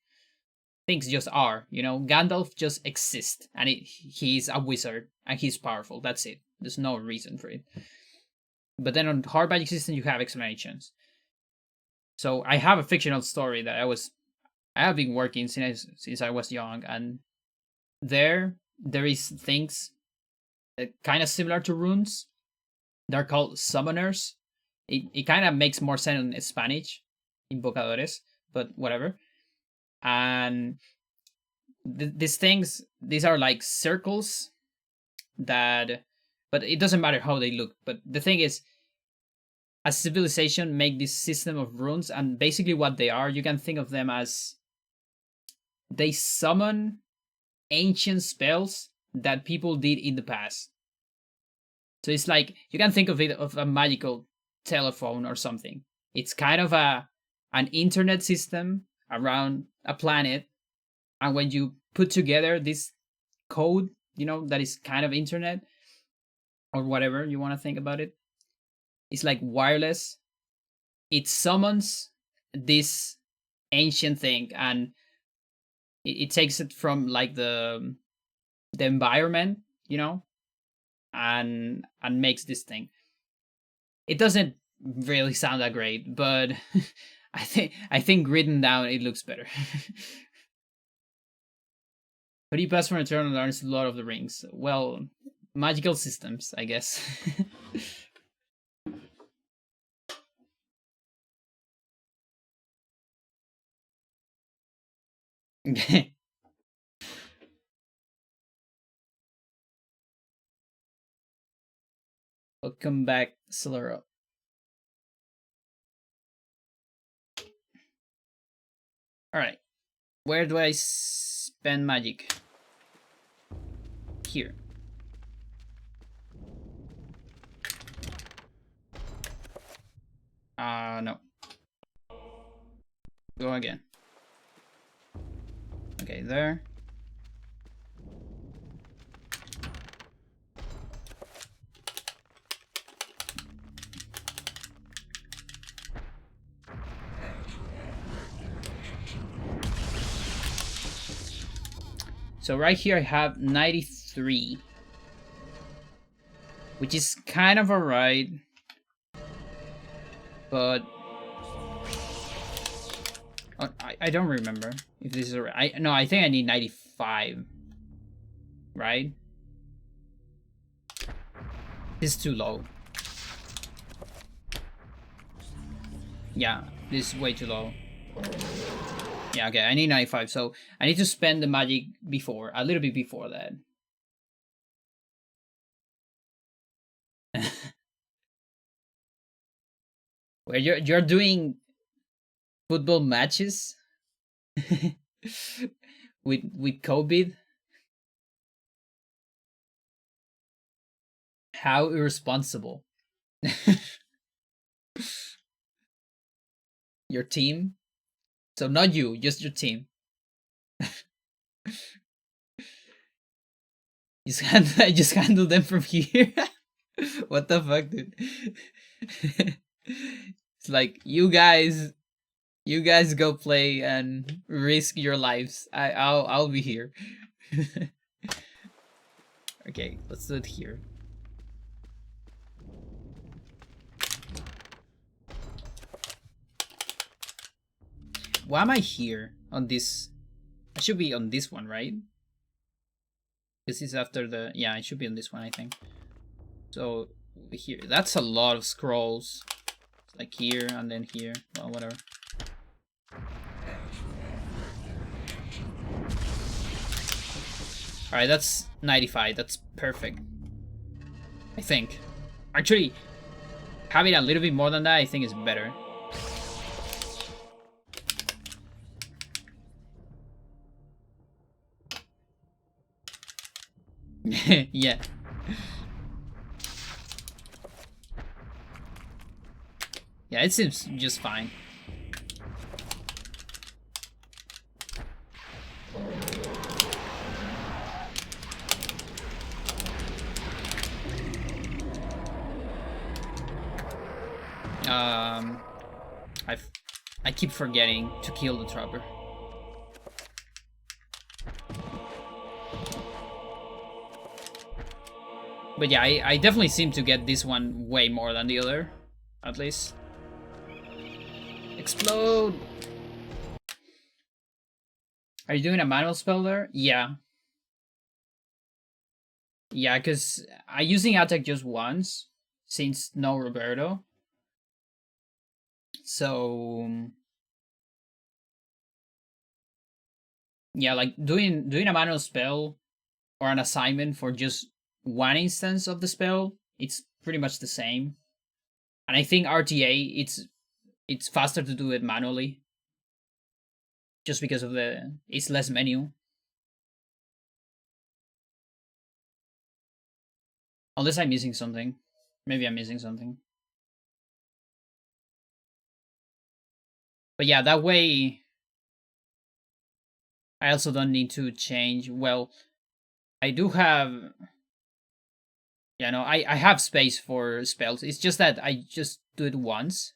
Things just are, you know? Gandalf just exists, and he's a wizard, and he's powerful. That's it. There's no reason for it. But then on hard magic systems, you have explanations. So I have a fictional story that I have been working since I was young, and there is things kind of similar to runes. They're called summoners. It kind of makes more sense in Spanish, invocadores, but whatever. And these things, these are like circles that, but it doesn't matter how they look. But the thing is, a civilization make this system of runes, and basically what they are, you can think of them as they summon ancient spells that people did in the past. So it's like you can think of it of a magical telephone or something. It's kind of an internet system around a planet, and when you put together this code, you know, that is kind of internet or whatever you want to think about it, it's like wireless. It summons this ancient thing, and it takes it from like the environment, you know, and makes this thing. It doesn't really sound that great, but I think written down it looks better. How do you pass from Eternal Darkness to Lord of the Rings? Well, magical systems, I guess. Welcome back, Solero. Alright. Where do I spend magic? Here. No. Go again. Okay, there. So right here I have 93. Which is kind of alright. But oh, I don't remember if this is alright. No, I think I need 95. Right? This is too low. Yeah, this is way too low. Yeah, okay, I need 95, so I need to spend the magic before, a little bit before that. Where you're doing football matches with COVID? How irresponsible. Your team? So not you, just your team. I just handle them from here. What the fuck, dude? It's like you guys go play and risk your lives. I'll be here. Okay, let's do it here. Why am I here on this? I should be on this one, right? This is after the... Yeah, I should be on this one, I think. So, here. That's a lot of scrolls. It's like here and then here. Well, whatever. Alright, that's 95. That's perfect. I think. Actually, having a little bit more than that, I think is better. Yeah. Yeah, it seems just fine. I keep forgetting to kill the trapper. But yeah, I definitely seem to get this one way more than the other, at least. Explode! Are you doing a manual spell there? Yeah. Yeah, because I'm using attack just once, since no Roberto. So... yeah, like doing a manual spell or an assignment for just one instance of the spell, it's pretty much the same. And I think RTA, it's faster to do it manually, just because of it's less menu. Unless I'm missing something. Maybe I'm missing something. But yeah, that way I also don't need to change. Well, I do have... yeah, no, I have space for spells. It's just that I just do it once.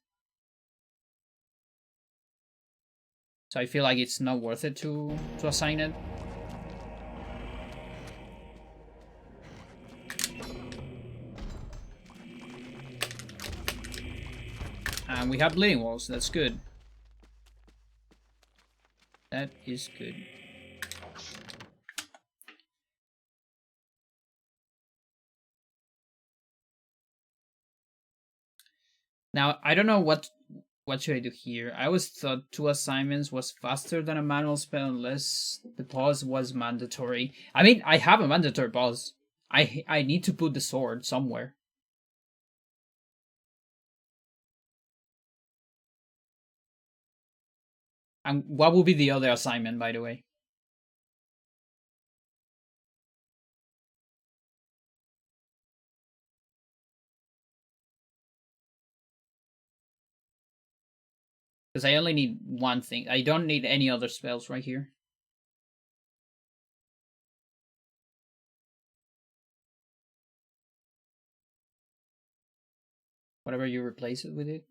So I feel like it's not worth it to assign it. And we have bleeding walls. That's good. That is good. Now, I don't know what should I do here. I always thought 2 assignments was faster than a manual spell unless the pause was mandatory. I mean, I have a mandatory pause. I need to put the sword somewhere. And what will be the other assignment, by the way? Because I only need one thing. I don't need any other spells right here. Whatever you replace it with it.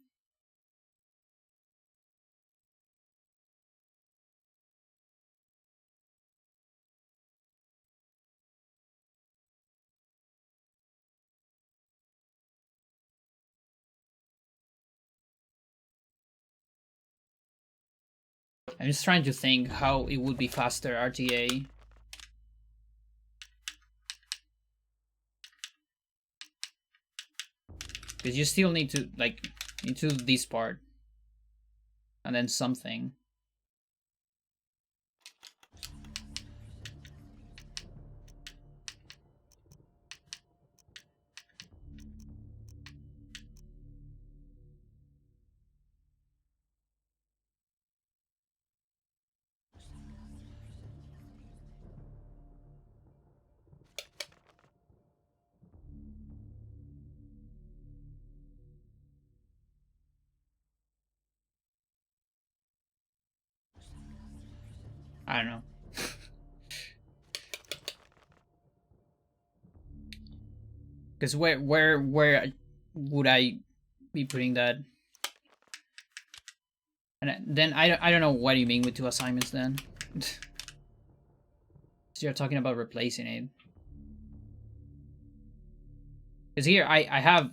I'm just trying to think how it would be faster RTA. Because you still need to, like, into this part. And then something. I don't know. Because where would I be putting that? And then I don't know what you mean with 2 assignments then. So you're talking about replacing it. Because here I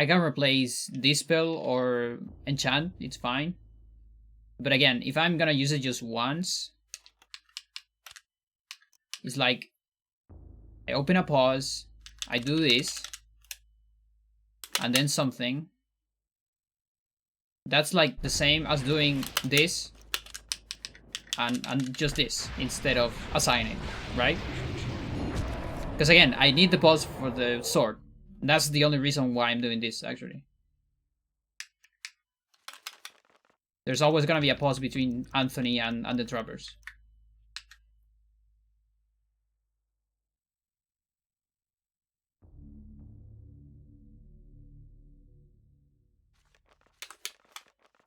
can replace Dispel or Enchant, it's fine. But again, if I'm gonna use it just once, it's like I open a pause, I do this, and then something. That's like the same as doing this and just this instead of assigning, right? Because again, I need the pause for the sword. That's the only reason why I'm doing this, actually. There's always gonna be a pause between Anthony and the trappers.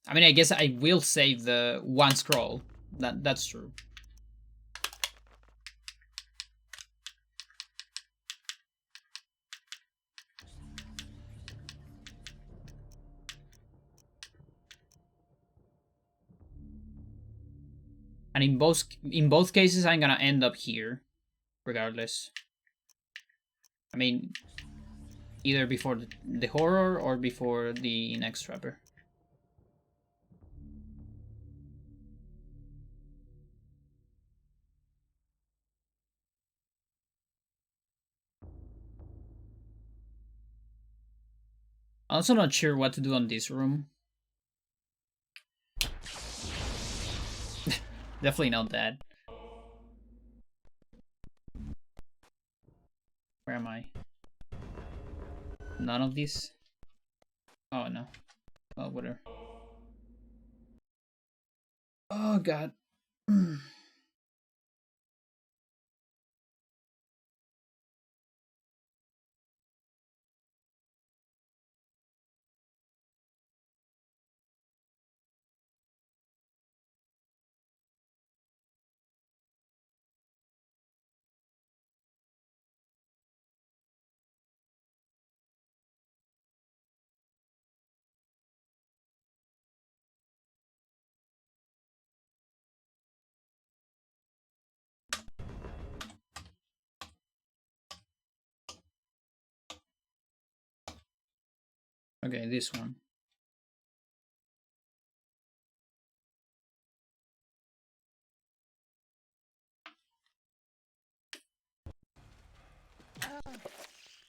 I mean, I guess I will save the one scroll. That's true. And in both cases, I'm gonna end up here, regardless. I mean, either before the horror or before the next trapper. I'm also not sure what to do on this room. Definitely not that. Where am I? None of these? Oh, no. Oh, whatever. Oh, God. Okay, this one.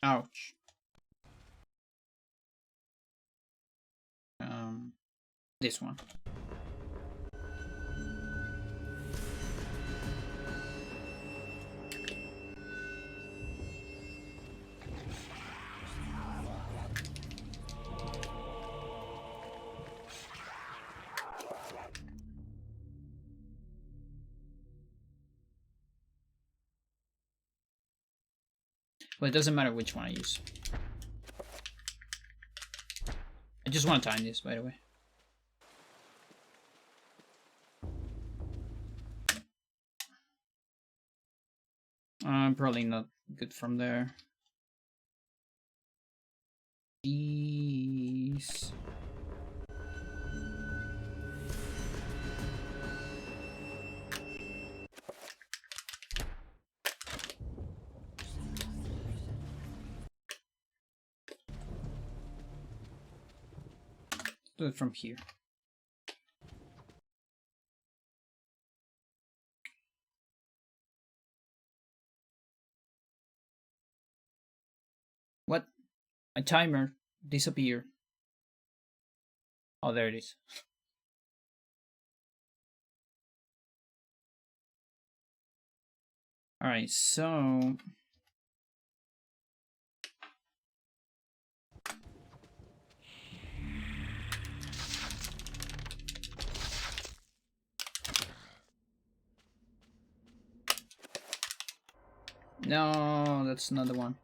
Ouch. This one. Well, it doesn't matter which one I use. I just want to time this, by the way. Probably not good from there. Jeez. Do it from here. What? My timer disappeared. Oh, there it is. Alright, so... No, that's not the one.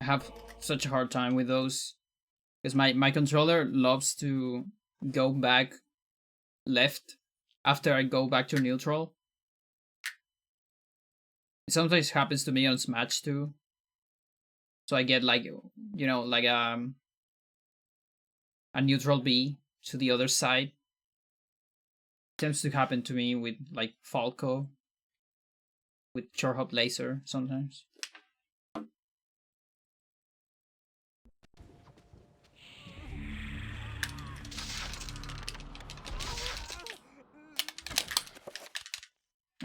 have such a hard time with those because my controller loves to go back left after I go back to neutral. It sometimes happens to me on Smash too. So I get like like a neutral B to the other side. Tends to happen to me with like Falco, with short hop laser sometimes.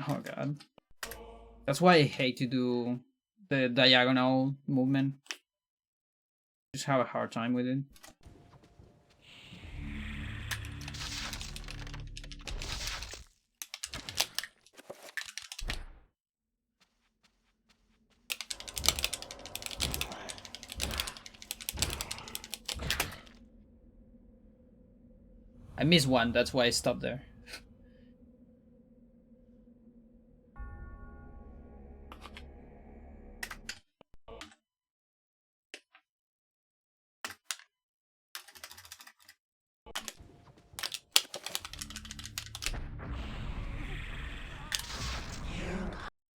Oh god. That's why I hate to do the diagonal movement. Just have a hard time with it. I missed one, that's why I stopped there.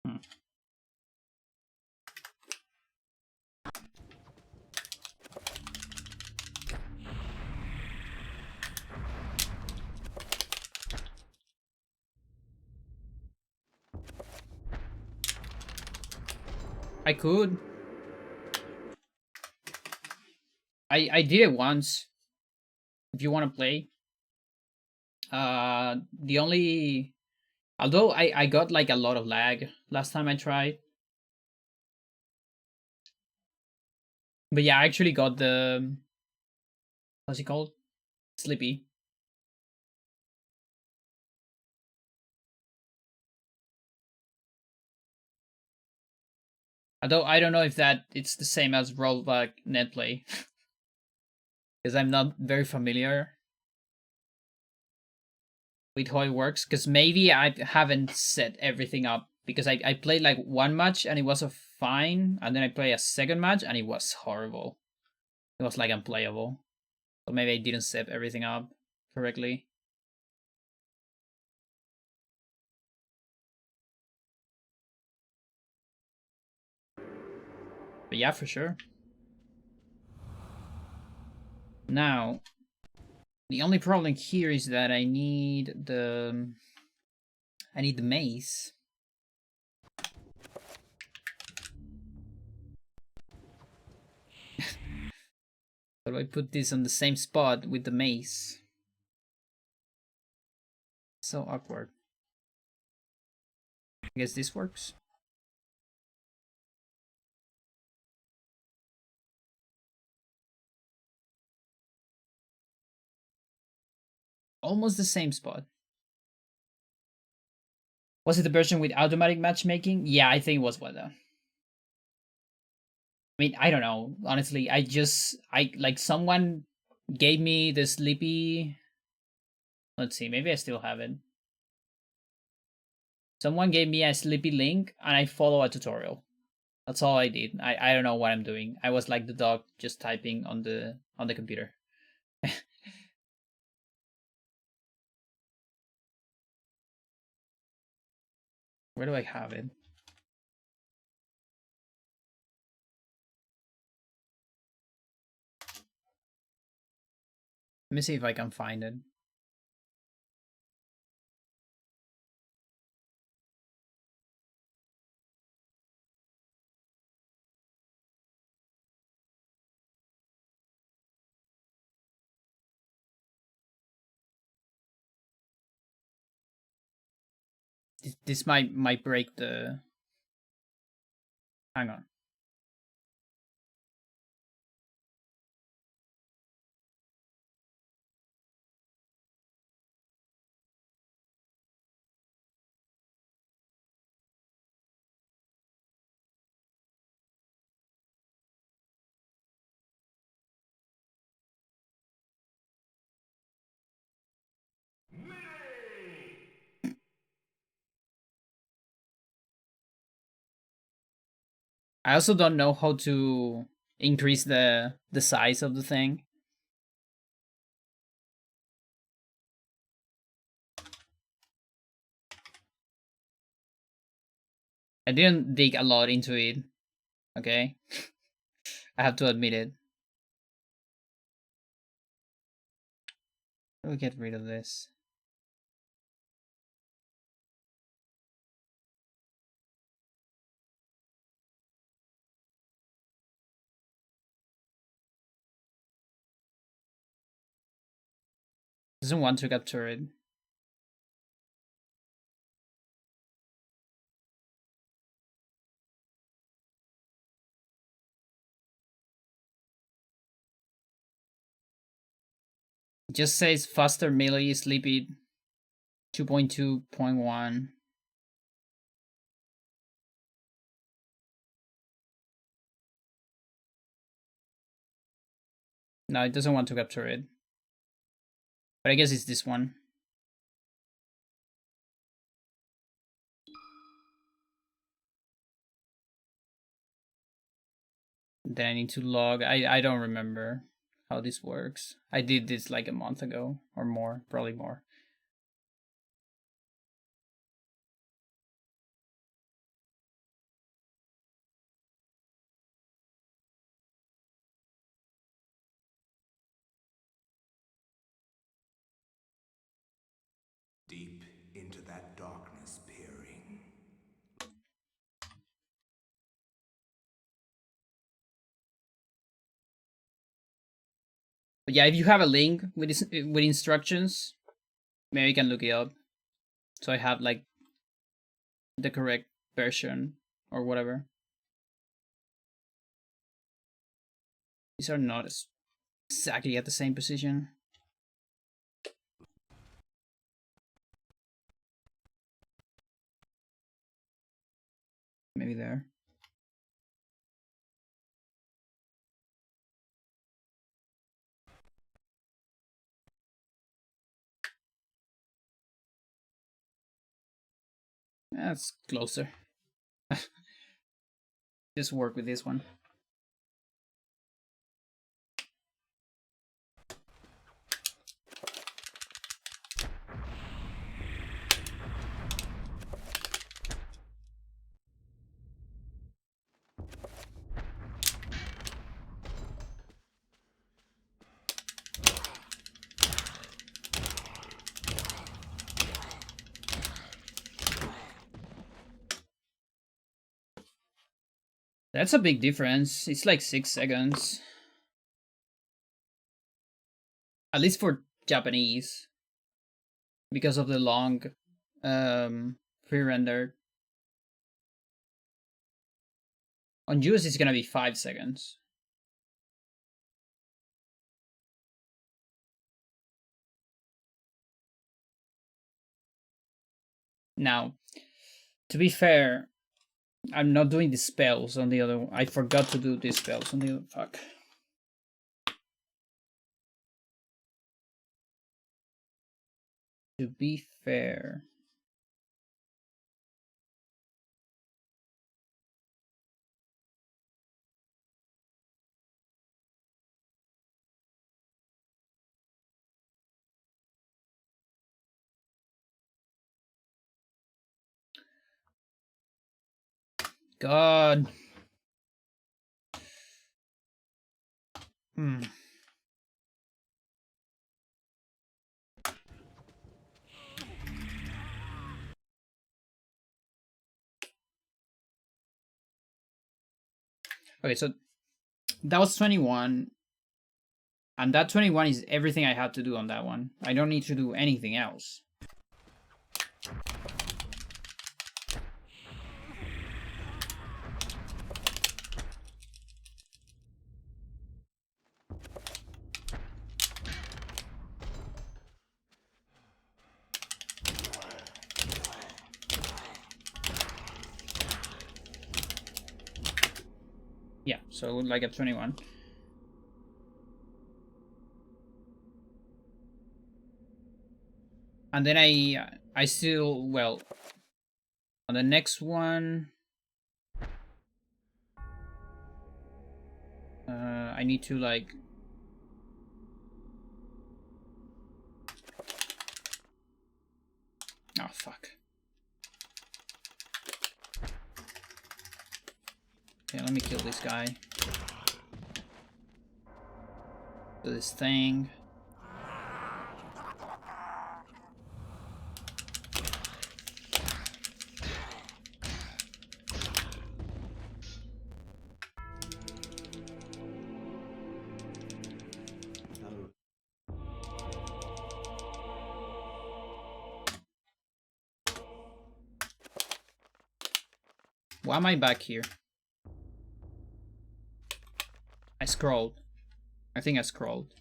Hmm. I could. I did it once. If you want to play. The only although I got like a lot of lag last time I tried. But yeah, I actually got the what's it called? Slippy. Although I don't know if that it's the same as rollback netplay. Because I'm not very familiar with how it works. Because maybe I haven't set everything up. Because I played like one match and it was a fine. And then I played a second match and it was horrible. It was like unplayable. So maybe I didn't set everything up correctly. But yeah, for sure. Now, the only problem here is that I need the mace. So do I put this on the same spot with the mace? So awkward. I guess this works. Almost the same spot. Was it the version with automatic matchmaking? Yeah, I think it was what though. I mean, I don't know. Honestly, I like someone gave me the sleepy. Let's see, maybe I still have it. Someone gave me a sleepy link and I follow a tutorial. That's all I did. I don't know what I'm doing. I was like the dog just typing on the computer. Where do I have it? Let me see if I can find it. This might break the. Hang on. I also don't know how to increase the size of the thing. I didn't dig a lot into it, okay? I have to admit it. We'll get rid of this. Doesn't want to capture it. It just says faster melee, sleepy 2.2.1. No, it doesn't want to capture it. But I guess it's this one. Then I need to log. I don't remember how this works. I did this like a month ago or more, probably more. Deep into that darkness peering. But yeah, if you have a link with with instructions, maybe you can look it up. So I have like the correct version or whatever. These are not exactly at the same position. Maybe there. That's closer. Just work with this one. That's a big difference. It's like 6 seconds. At least for Japanese. Because of the long pre-rendered. On US it's gonna be 5 seconds. Now, to be fair, I'm not doing the spells on the other one. I forgot to do these spells on the other. Fuck. To be fair. God. Hmm. Okay, so that was 21. And that 21 is everything I have to do on that one. I don't need to do anything else. Yeah, so like a 21. And then I still, well, on the next one, I need to like... Oh, fuck. Okay, let me kill this guy. Do this thing. Why am I back here? I scrolled. I think I scrolled.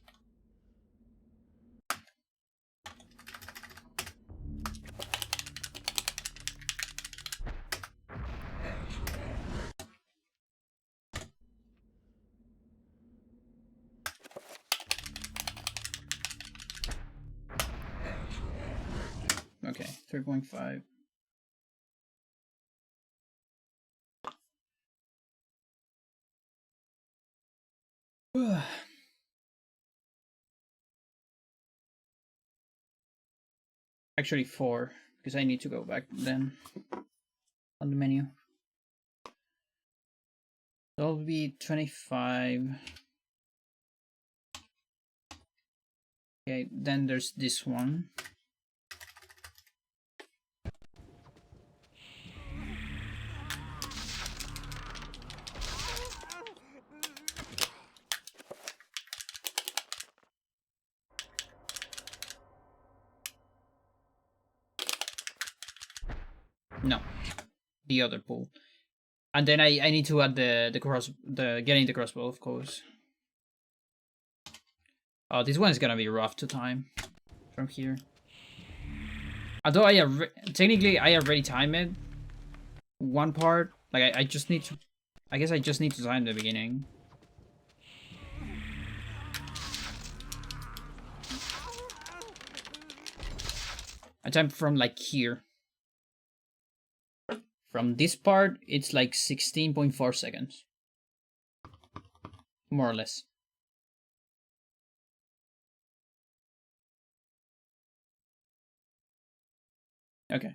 Okay, 3.5. Actually 4, because I need to go back then on the menu. So it'll be 25. Okay, then there's this one. No, the other pool. And then I need to add getting the crossbow, of course. Oh, this one is gonna be rough to time from here. Although technically I already timed it. One part, like I just need to. I guess I just need to time the beginning. I timed from like here. From this part, it's like 16.4 seconds. More or less. Okay.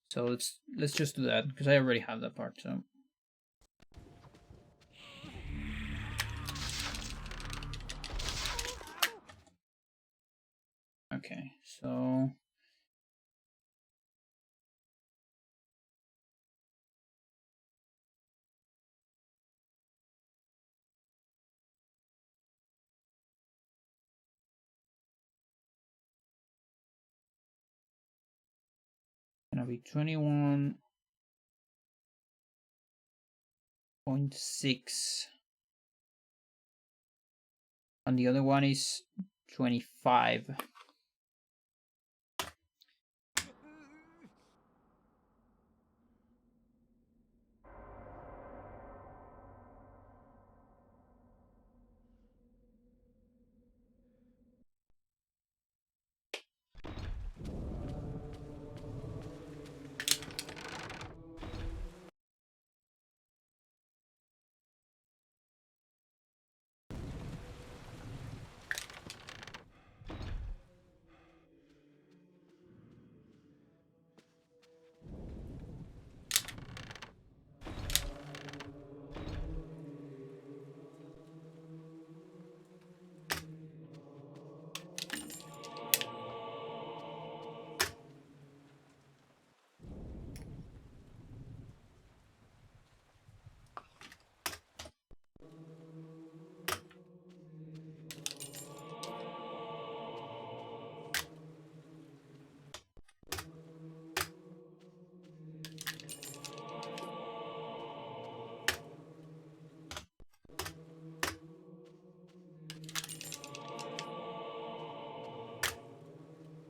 So let's just do that, because I already have that part, so. Okay, so gonna be 21.6, and the other one is 25.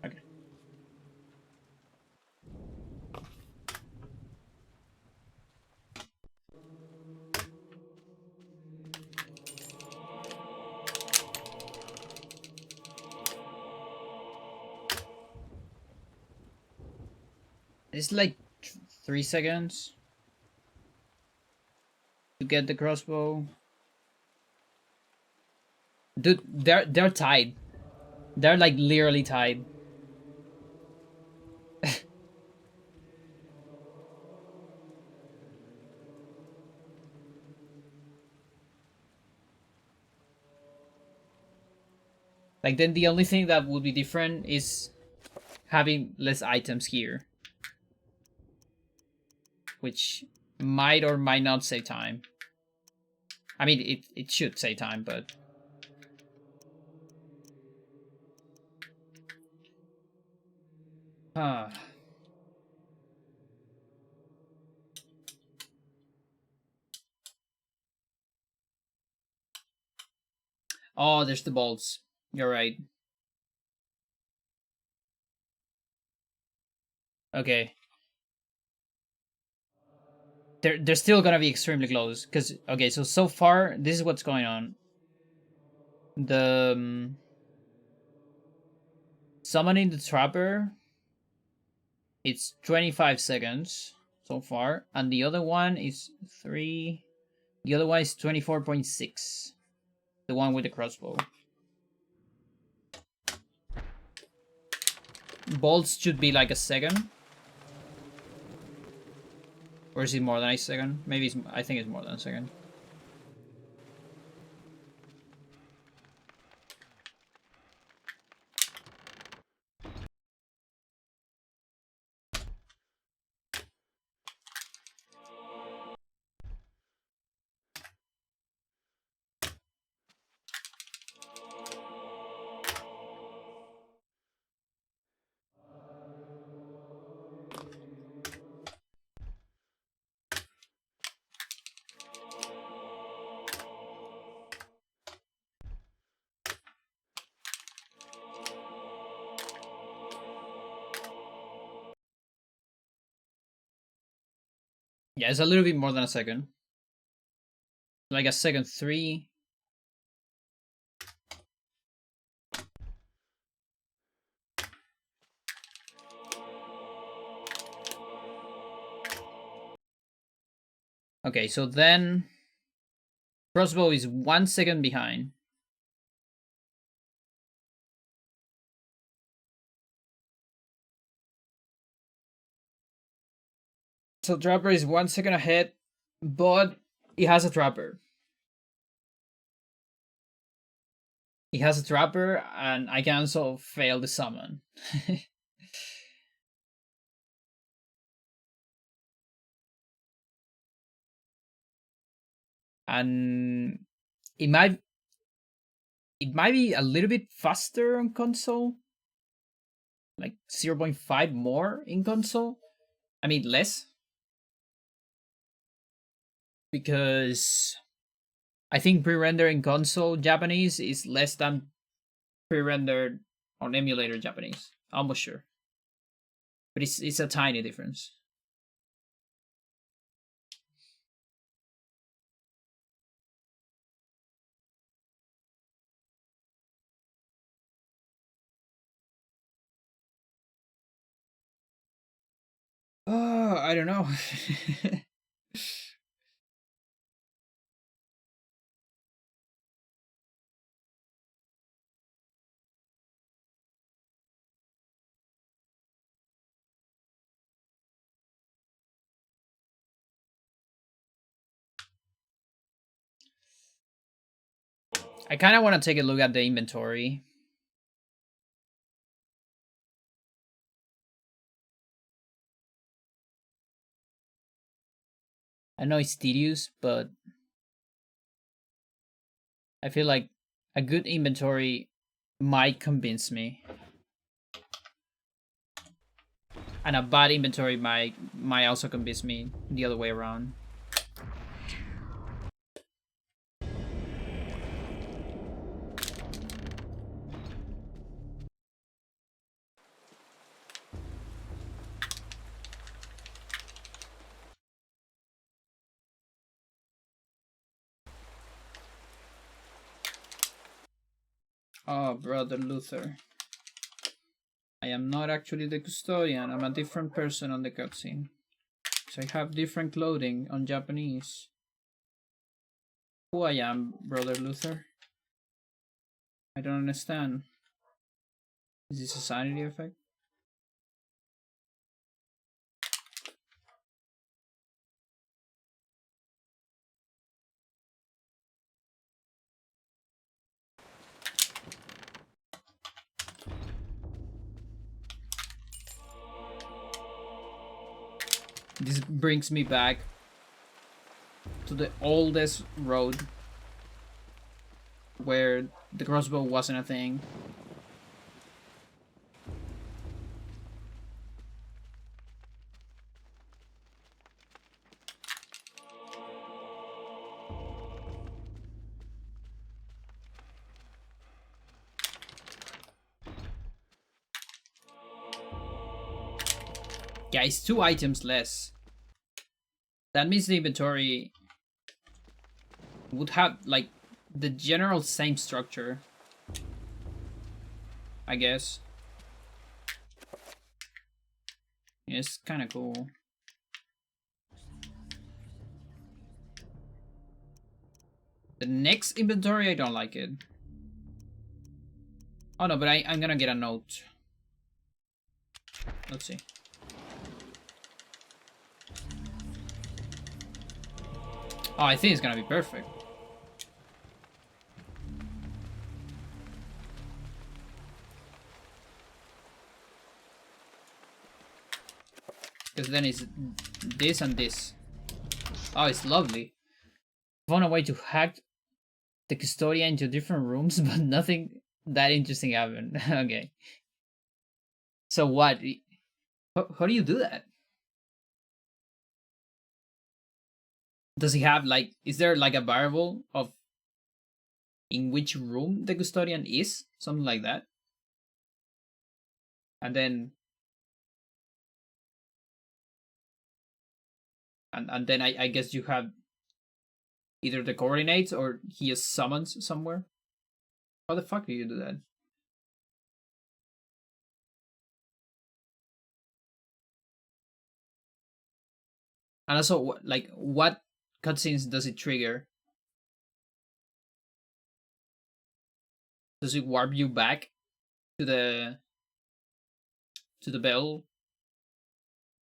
Okay. It's like 3 seconds to get the crossbow. Dude, they're tied. They're like literally tied. Like then the only thing that would be different is having less items here, which might or might not save time. I mean, it should save time, but uh. Oh, there's the bolts. You're right. Okay. They're still gonna be extremely close because okay, so far this is what's going on. The summoning the trapper, it's 25 seconds so far, and the other one is 3. The other one is 24.6. The one with the crossbow. Bolts should be like a second. Or is it more than a second? Maybe it's, I think it's more than a second. Yeah, it's a little bit more than a second. Like a second 3. Okay, so then crossbow is 1 second behind. So trapper is 1 second ahead, but it has a trapper. It has a trapper, and I can also fail the summon. And it might be a little bit faster on console, like 0.5 more in console. I mean less, because I think pre-rendered console Japanese is less than pre-rendered on emulator Japanese. Almost sure, but it's a tiny difference. Oh, I don't know. I kind of want to take a look at the inventory. I know it's tedious, but I feel like a good inventory might convince me, and a bad inventory might also convince me the other way around. Oh, brother Luther. I am not actually the custodian. I'm a different person on the cutscene. So I have different clothing on Japanese. Who I am, brother Luther? I don't understand. Is this a sanity effect? This brings me back to the oldest road where the crossbow wasn't a thing. Yeah, it's 2 items less. That means the inventory would have, like, the general same structure, I guess. Yeah, it's kind of cool. The next inventory, I don't like it. Oh no, but I'm gonna get a note. Let's see. Oh, I think it's gonna be perfect. Because then it's this and this. Oh, it's lovely. Found a way to hack the custodian into different rooms, but nothing that interesting happened. Okay. So what? How do you do that? Does he have, like, is there like a variable of in which room the custodian is? Something like that. And then and then I guess you have either the coordinates or he is summoned somewhere. How the fuck do you do that? And also, like, what cutscenes does it trigger? Does it warp you back to the bell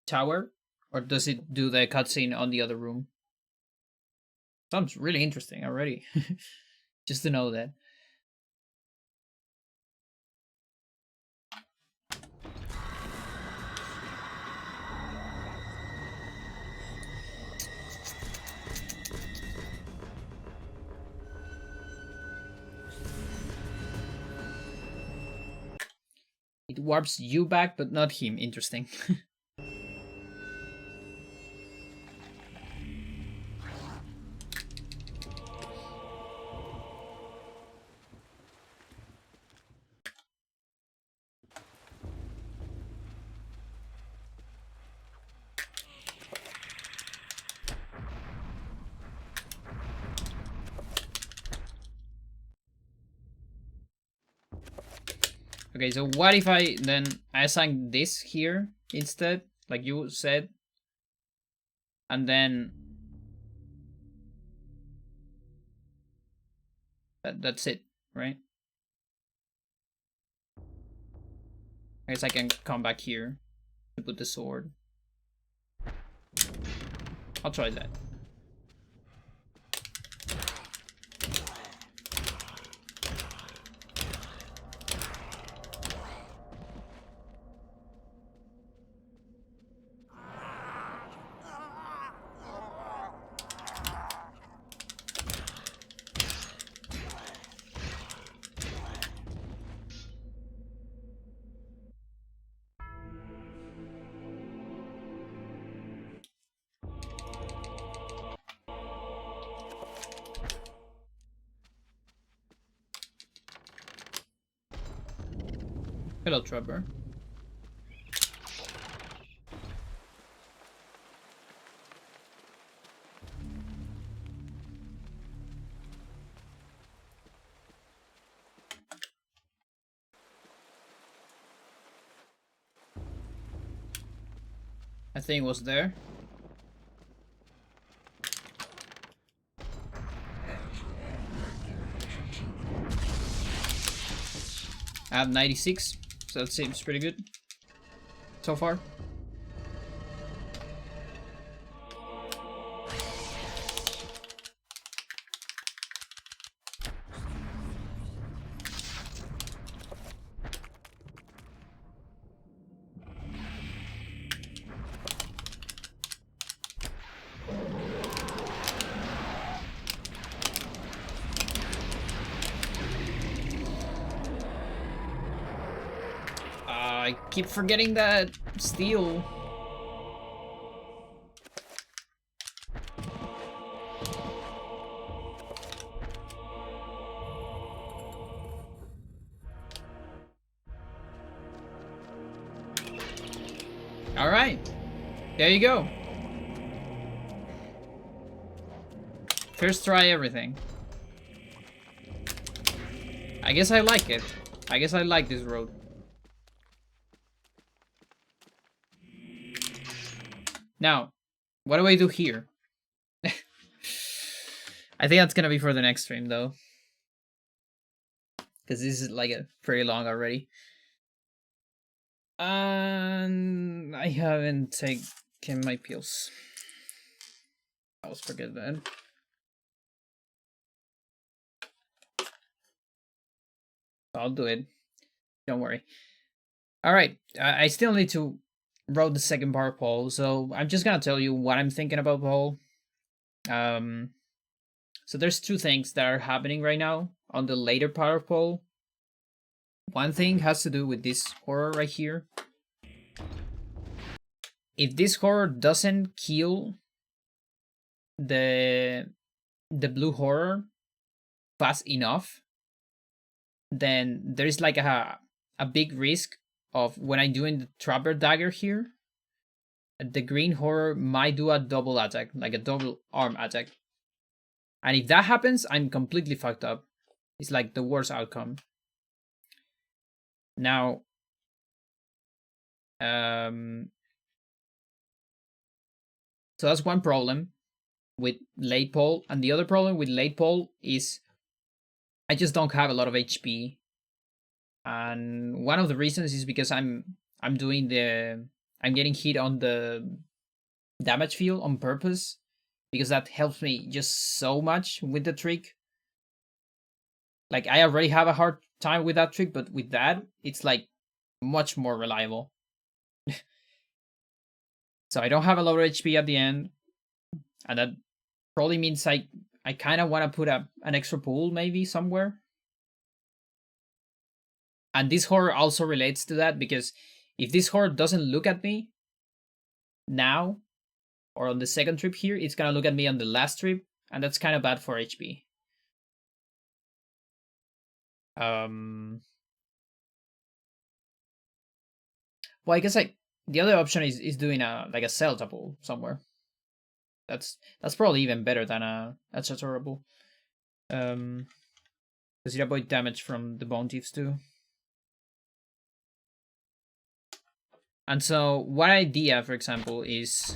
tower, or does it do the cutscene on the other room? Sounds really interesting already. Just to know that. It warps you back, but not him. Interesting. Okay, so what if I then assign this here instead, like you said, and then that's it, right? I guess I can come back here to put the sword. I'll try that. Hello, Trevor. I think it was there. I have 96, so that seems pretty good so far. I keep forgetting that steel. All right, there you go. First try everything. I guess I like it. I guess I like this road. Now, what do I do here? I think that's gonna be for the next stream, though. Because this is like a pretty long already. And I haven't taken my pills. I always forget that. I'll do it. Don't worry. Alright, I still need to road the second power pole, so I'm just gonna tell you what I'm thinking about pole. So there's two things that are happening right now on the later power pole. One thing has to do with this horror right here. If this horror doesn't kill the blue horror fast enough, then there's like a big risk of when I'm doing the trapper dagger here, the green horror might do a double attack, like a double arm attack. And if that happens, I'm completely fucked up. It's like the worst outcome. Now, so that's one problem with late pole, and the other problem with late pole is I just don't have a lot of HP. And one of the reasons is because I'm getting hit on the damage field on purpose, because that helps me just so much with the trick. Like, I already have a hard time with that trick, but with that, it's like much more reliable. So I don't have a lot of HP at the end, and that probably means I kind of want to put an extra pool maybe somewhere. And this horror also relates to that, because if this horror doesn't look at me now, or on the second trip here, it's gonna look at me on the last trip, and that's kind of bad for HP. Well, I guess the other option is doing a cell double somewhere. That's probably even better than a tutorial. Because you avoid damage from the bone thieves too. And so what idea, for example, is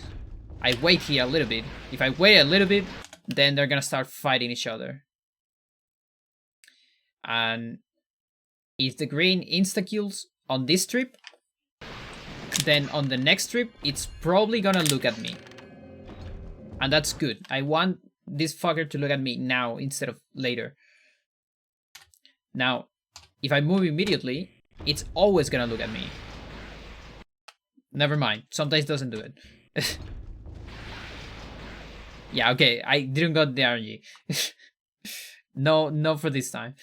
I wait here a little bit. If I wait a little bit, then they're gonna start fighting each other. And if the green insta-kills on this trip, then on the next trip, it's probably gonna look at me. And that's good. I want this fucker to look at me now instead of later. Now, if I move immediately, it's always gonna look at me. Never mind. Sometimes doesn't do it. Yeah, okay. I didn't got the RNG. No for this time.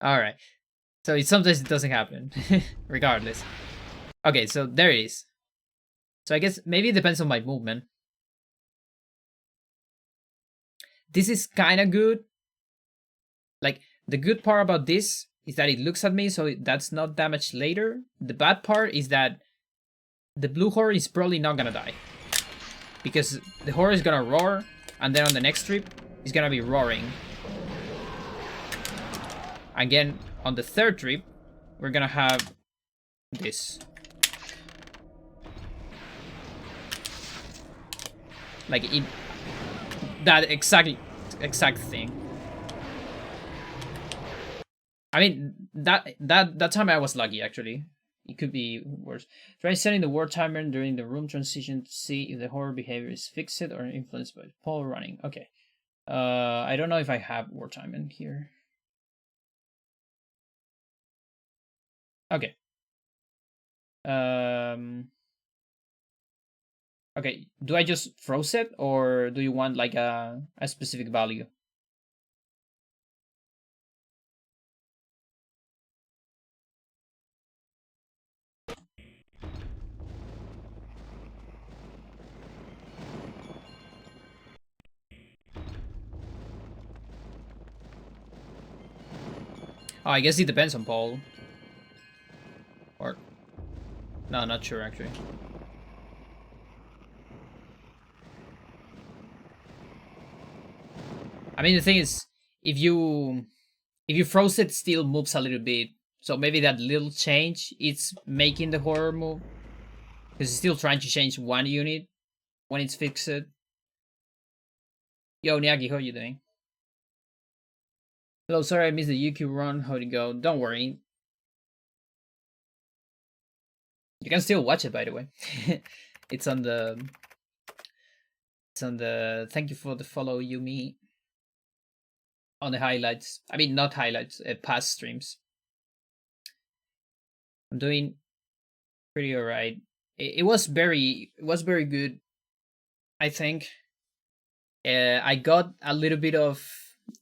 Alright. So sometimes it doesn't happen. Regardless. Okay, so there it is. So I guess maybe it depends on my movement. This is kind of good. Like, the good part about this is that it looks at me, so that's not damaged later. The bad part is that the blue horror is probably not gonna die, because the horror is gonna roar, and then on the next trip, it's gonna be roaring. Again, on the third trip, we're gonna have this. Like, that exact thing. I mean, that time I was lucky actually. It could be worse. Try setting the war timer during the room transition to see if the horror behavior is fixed or influenced by Paul running. Okay. I don't know if I have war timer in here. Okay. Okay. Do I just froze it, or do you want like a specific value? Oh, I guess it depends on Paul. Or no, not sure actually. I mean, the thing is, if you froze it, still moves a little bit. So maybe that little change it's making the horror move, because it's still trying to change one unit when it's fixed. Yo, Niaki, how you doing? Hello, sorry I missed the UQ run. How'd it go? Don't worry. You can still watch it, by the way. it's on the. It's on the. Thank you for the follow, Yumi. On the highlights. I mean, not highlights. Past streams. I'm doing pretty alright. It was very. It was very good. I think. I got a little bit of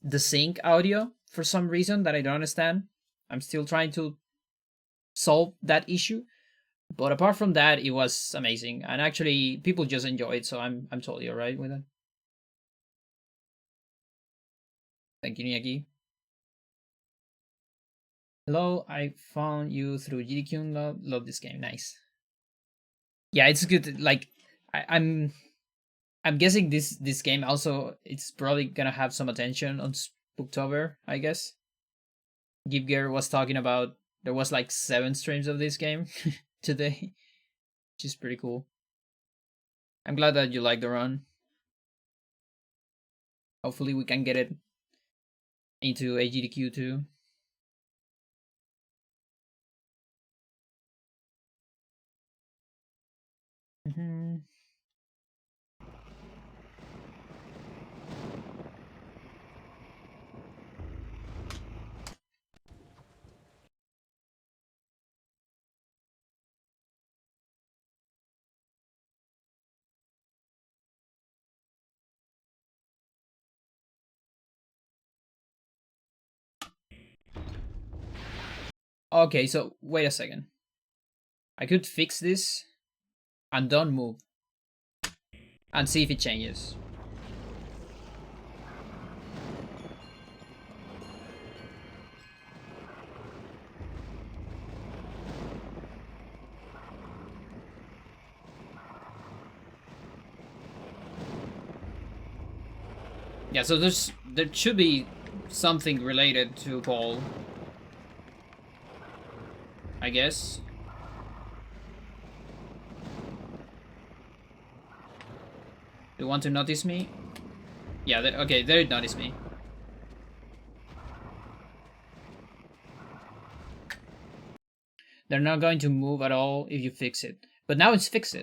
the sync audio for some reason that I don't understand. I'm still trying to solve that issue. But apart from that, it was amazing, and actually, people just enjoy it. So I'm totally alright with it. Thank you, Niaki. Hello, I found you through GDQ. Love this game. Nice. Yeah, it's good. Like I'm guessing this game also it's probably gonna have some attention on Spooktober. I guess. Gibger was talking about there was like 7 streams of this game today, which is pretty cool. I'm glad that you like the run. Hopefully we can get it into AGDQ too. Mm-hmm. Okay, so wait a second. I could fix this and don't move and see if it changes. Yeah, so there should be something related to Paul, I guess. Do you want to notice me? Yeah, okay, they notice me. They're not going to move at all if you fix it. But now it's fixed.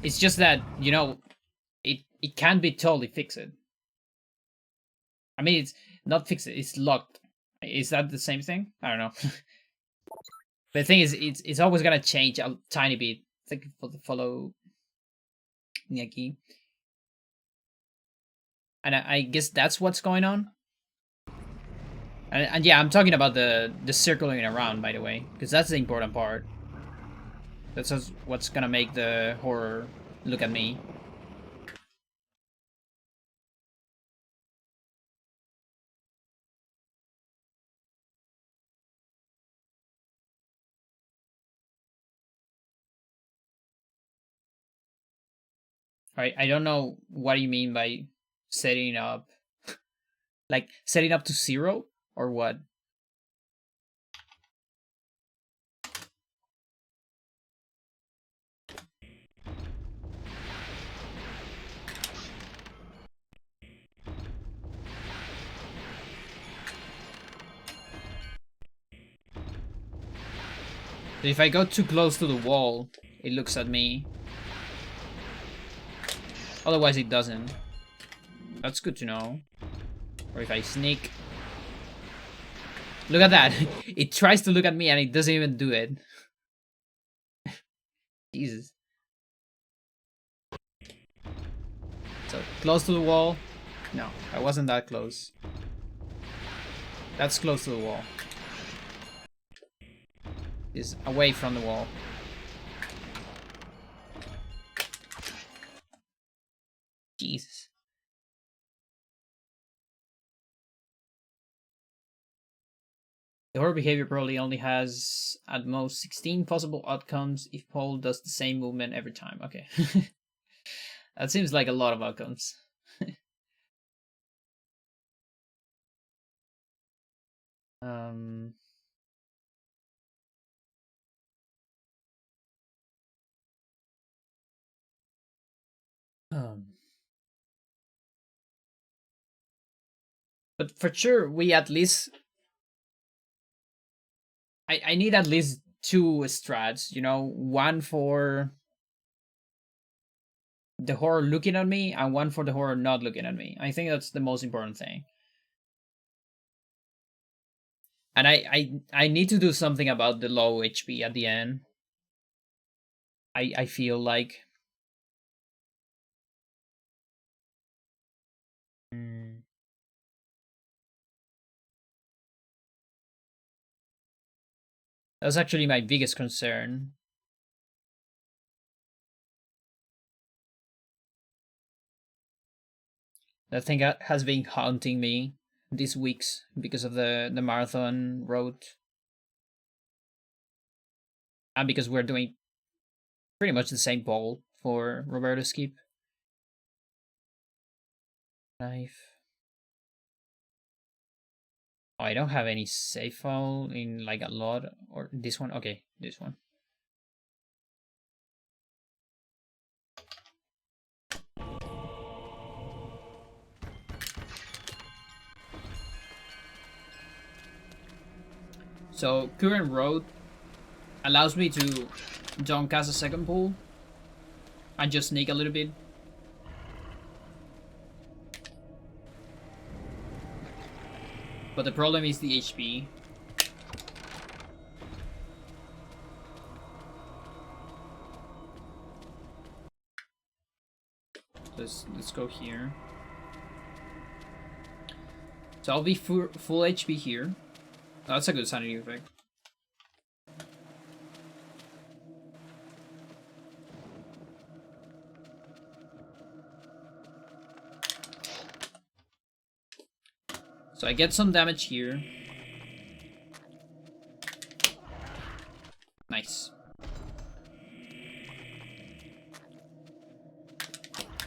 It's just that, you know, it can be totally fixed. I mean, it's not fixed, it's locked. Is that the same thing? I don't know. But the thing is, it's always gonna change a tiny bit. Thank you for the follow, Niaki. And I guess that's what's going on. And yeah, I'm talking about the circling around, by the way, because that's the important part. That's what's gonna make the horror look at me. I don't know what you mean by setting up, like setting up to 0 or what. So if I go too close to the wall, it looks at me. Otherwise it doesn't. That's good to know. Or if I sneak. Look at that. It tries to look at me and it doesn't even do it. Jesus. So, close to the wall. No, I wasn't that close. That's close to the wall. Is away from the wall. Jesus. The horror behavior probably only has at most 16 possible outcomes if Paul does the same movement every time. Okay. That seems like a lot of outcomes. um But for sure, we at least... I need at least 2 strats, you know? One for the horror looking at me and one for the horror not looking at me. I think that's the most important thing. And I need to do something about the low HP at the end. I feel like... That's actually my biggest concern. That thing has been haunting me these weeks because of the marathon road. And because we're doing pretty much the same poll for Roberto Skip. Knife. Oh, I don't have any save file in like a lot. Or this one? Okay, this one. So current road allows me to don't cast a second pull and just sneak a little bit. But the problem is the HP. Let's go here. So I'll be full HP here. That's a good sanity effect. So I get some damage here. Nice.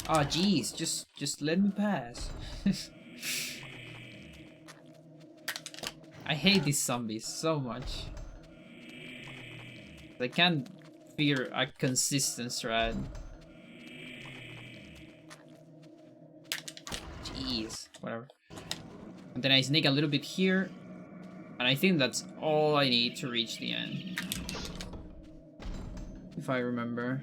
Oh jeez, just let me pass. I hate these zombies so much. They can't figure a consistent strat. Jeez, whatever. And then I sneak a little bit here, and I think that's all I need to reach the end. If I remember.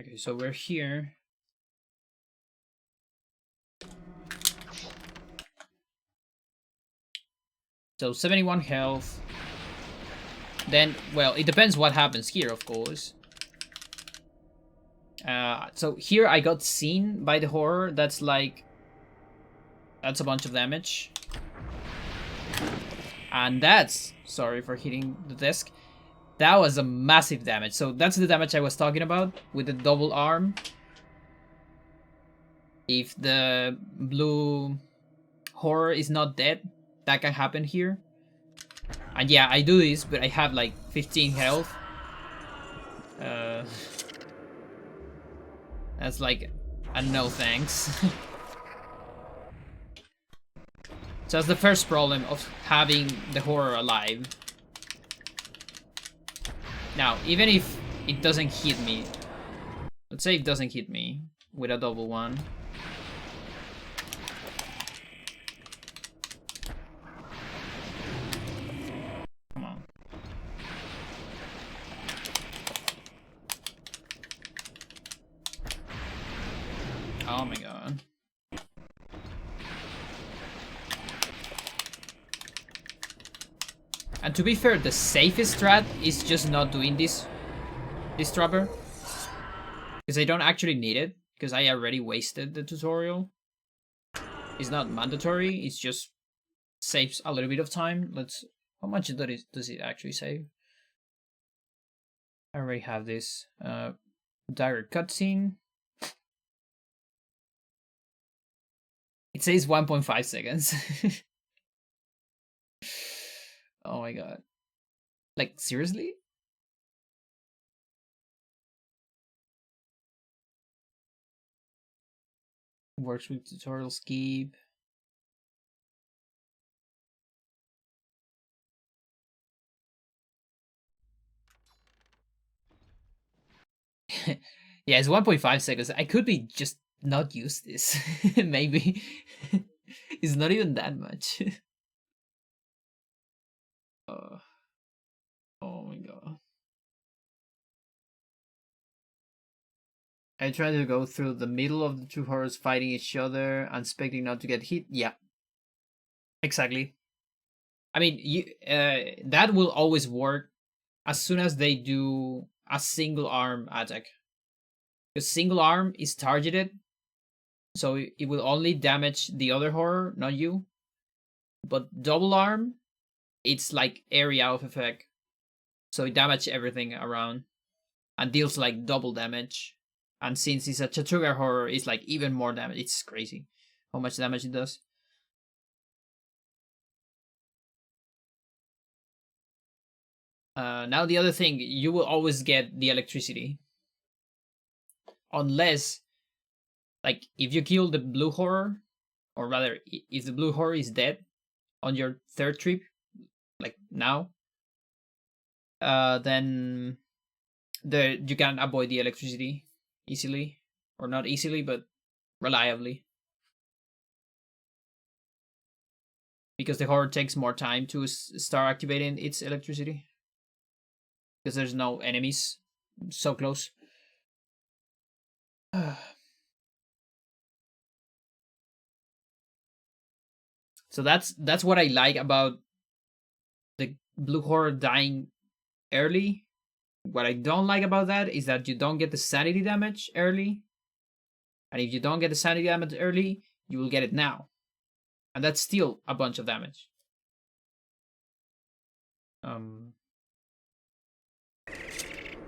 Okay, so we're here. So 71 health. Then, well, it depends what happens here, of course. So here I got seen by the horror. That's like... That's a bunch of damage. And that's... Sorry for hitting the desk. That was a massive damage. So that's the damage I was talking about with the double arm. If the blue horror is not dead, that can happen here. And yeah, I do this, but I have like 15 health. That's like a no thanks. So that's the first problem of having the horror alive. Now, even if it doesn't hit me, Let's say it doesn't hit me with a double one. Come on. Oh my god. And to be fair, the safest strat is just not doing this trapper. Because I don't actually need it, because I already wasted the tutorial. It's not mandatory, it's just saves a little bit of time. How much does it actually save? I already have this. Direct cutscene. It says 1.5 seconds. Oh my god. Like, seriously? Works with tutorial skip. Yeah, it's 1.5 seconds. I could be just not use this. Maybe. It's not even that much. Oh my god. I try to go through the middle of the two horrors fighting each other and expecting not to get hit. Yeah. Exactly. I mean, that will always work as soon as they do a single arm attack. Because single arm is targeted, so it will only damage the other horror, not you. But double arm, it's like area of effect. So it damages everything around and deals like double damage. And since it's a Chaturga horror, it's like even more damage. It's crazy how much damage it does. Now the other thing, you will always get the electricity. Unless, like, if you kill the blue horror, or rather, if the blue horror is dead on your third trip, like now, then you can avoid the electricity easily. Or not easily, but reliably. Because the horror takes more time to start activating its electricity. Because there's no enemies so close. So that's what I like about the blue horror dying early. What I don't like about that is that you don't get the sanity damage early. And if you don't get the sanity damage early, you will get it now. And that's still a bunch of damage.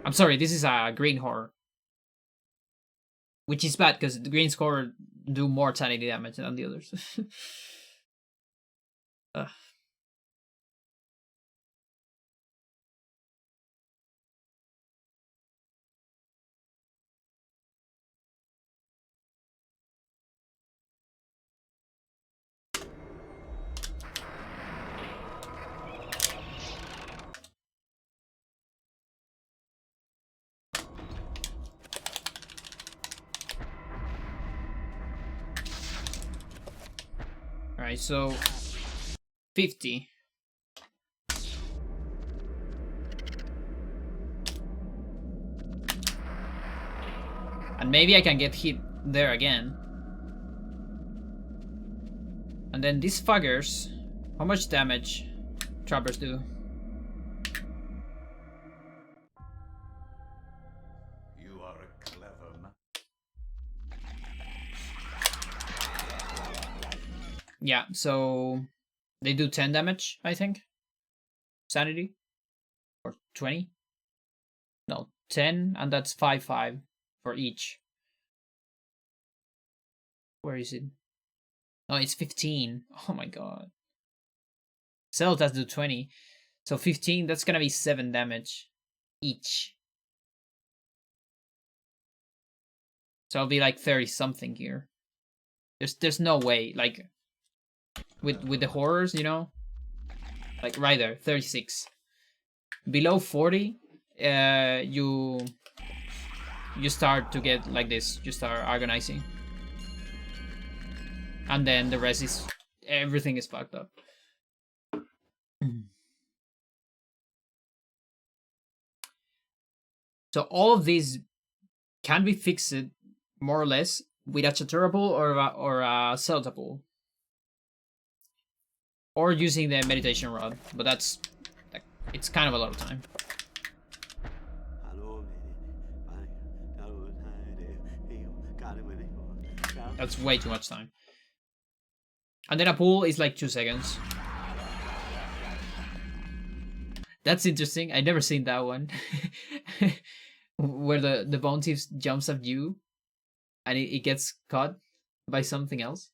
I'm sorry, this is a green horror. Which is bad, because the green horror do more sanity damage than the others. Alright, so 50. And maybe I can get hit there again. And then these fuckers, how much damage trappers do? You are a clever man. Yeah, so they do 10 damage, I think. Sanity? Or 20? No, 10, and that's 5/5 for each. Where is it? No, it's 15. Oh my god. Cell does do 20. So 15, that's gonna be 7 damage each. So I'll be like 30 something here. There's no way, like with the horrors, you know? Like right there, 36. Below 40, you you start to get like this. You start agonizing. And then the rest is... everything is fucked up. So all of these can be fixed more or less with a chaturable or a saltable. Or using the meditation rod, but that's... it's kind of a lot of time. That's way too much time. And then a pull is like 2 seconds. That's interesting. I never seen that one. Where the bone thief jumps at you and it gets caught by something else.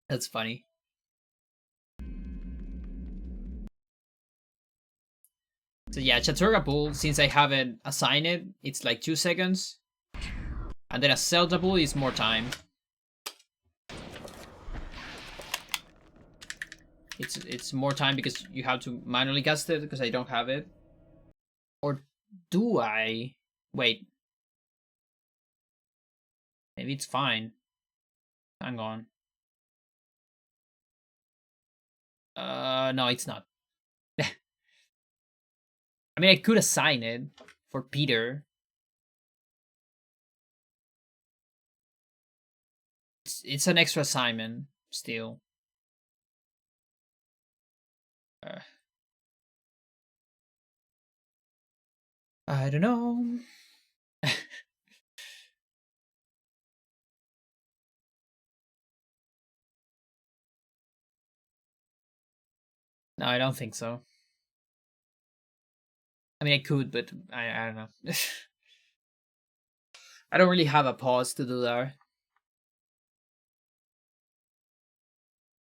That's funny. So yeah, Chaturga pull, since I haven't assigned it, it's like 2 seconds. And then a Zelda pull is more time. It's more time because you have to manually cast it because I don't have it. Or do I? Wait. Maybe it's fine. Hang on. No, it's not. I mean, I could assign it for Peter. It's an extra assignment still. I don't know. No, I don't think so. I mean, I could, but I don't know. I don't really have a pause to do that.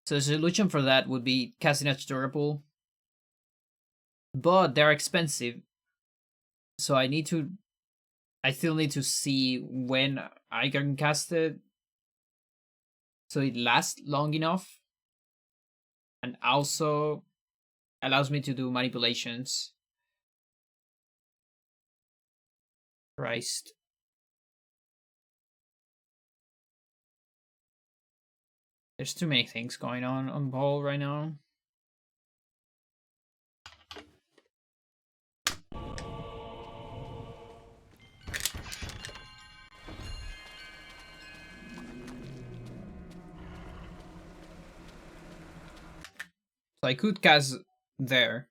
So the solution for that would be casting a tutorial, but they're expensive. So I still need to see when I can cast it so it lasts long enough and also allows me to do manipulations. Christ. There's too many things going on ball right now. So I could cast there.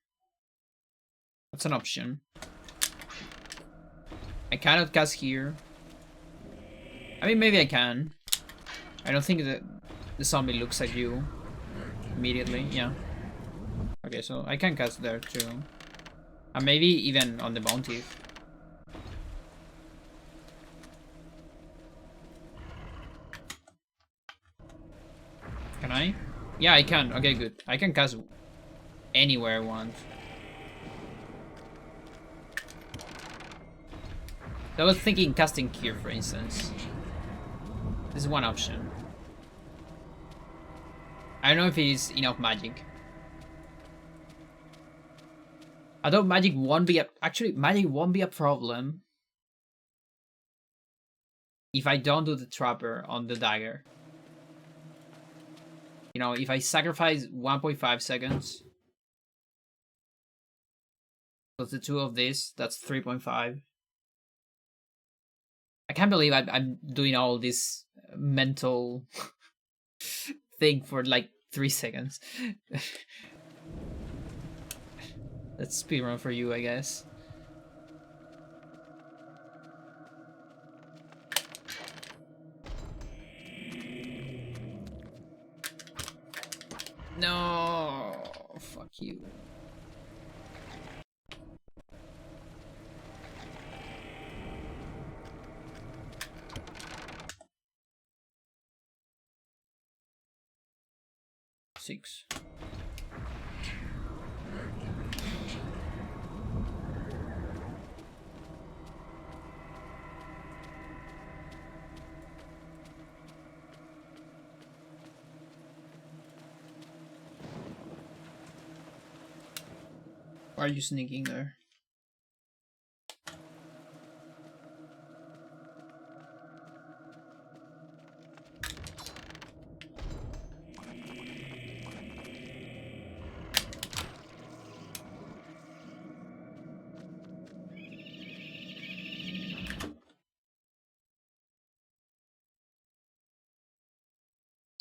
That's an option. I cannot cast here. I mean, maybe I can. I don't think that the zombie looks at you immediately. Yeah. Okay, so I can cast there too. And maybe even on the bone thief. Can I? Yeah, I can. Okay, good. I can cast anywhere I want. I was thinking casting here, for instance. This is one option. I don't know if it is enough magic. Although magic won't be magic won't be a problem if I don't do the trapper on the dagger. You know, if I sacrifice 1.5 seconds plus the 2 of this, that's 3.5. I can't believe I'm doing all this mental thing for like 3 seconds. That's speedrun for you, I guess. No, fuck you. Six. Why are you sneaking there?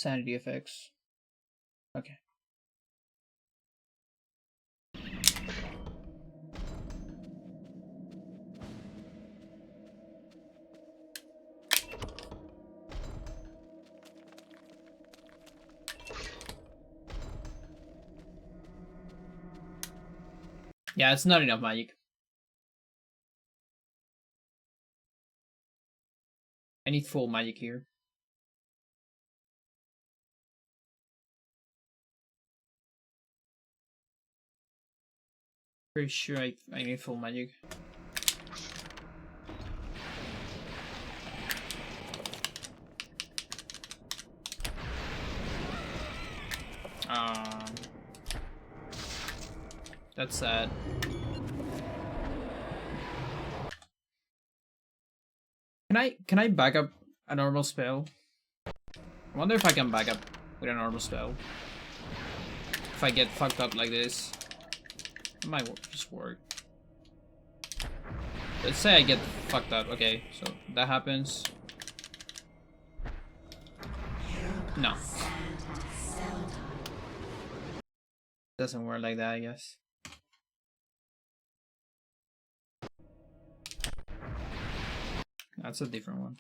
sanity effects. Okay. Yeah, it's not enough magic. I need full magic here. Pretty sure I need full magic. That's sad. Can I back up a normal spell? I wonder if I can back up with a normal spell. If I get fucked up like this, it might just work. Let's say I get fucked up. Okay, so that happens. No. Doesn't work like that, I guess. That's a different one.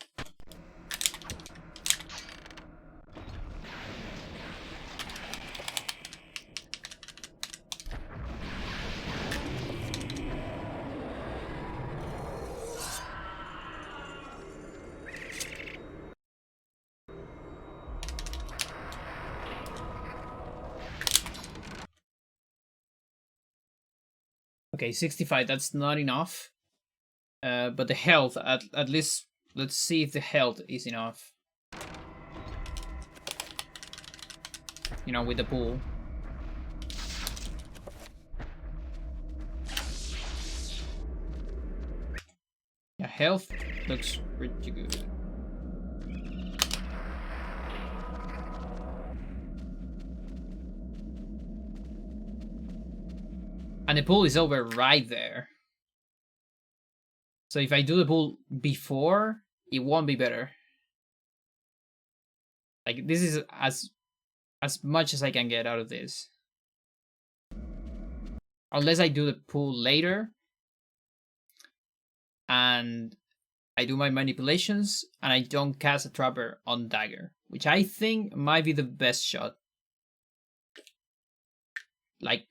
Okay, 65, that's not enough. But the health, at least, let's see if the health is enough. You know, with the pool. Yeah, health looks pretty good. And the pool is over right there. So if I do the pool before, it won't be better. Like, this is as much as I can get out of this. Unless I do the pool later and I do my manipulations and I don't cast a trapper on dagger, which I think might be the best shot. Like,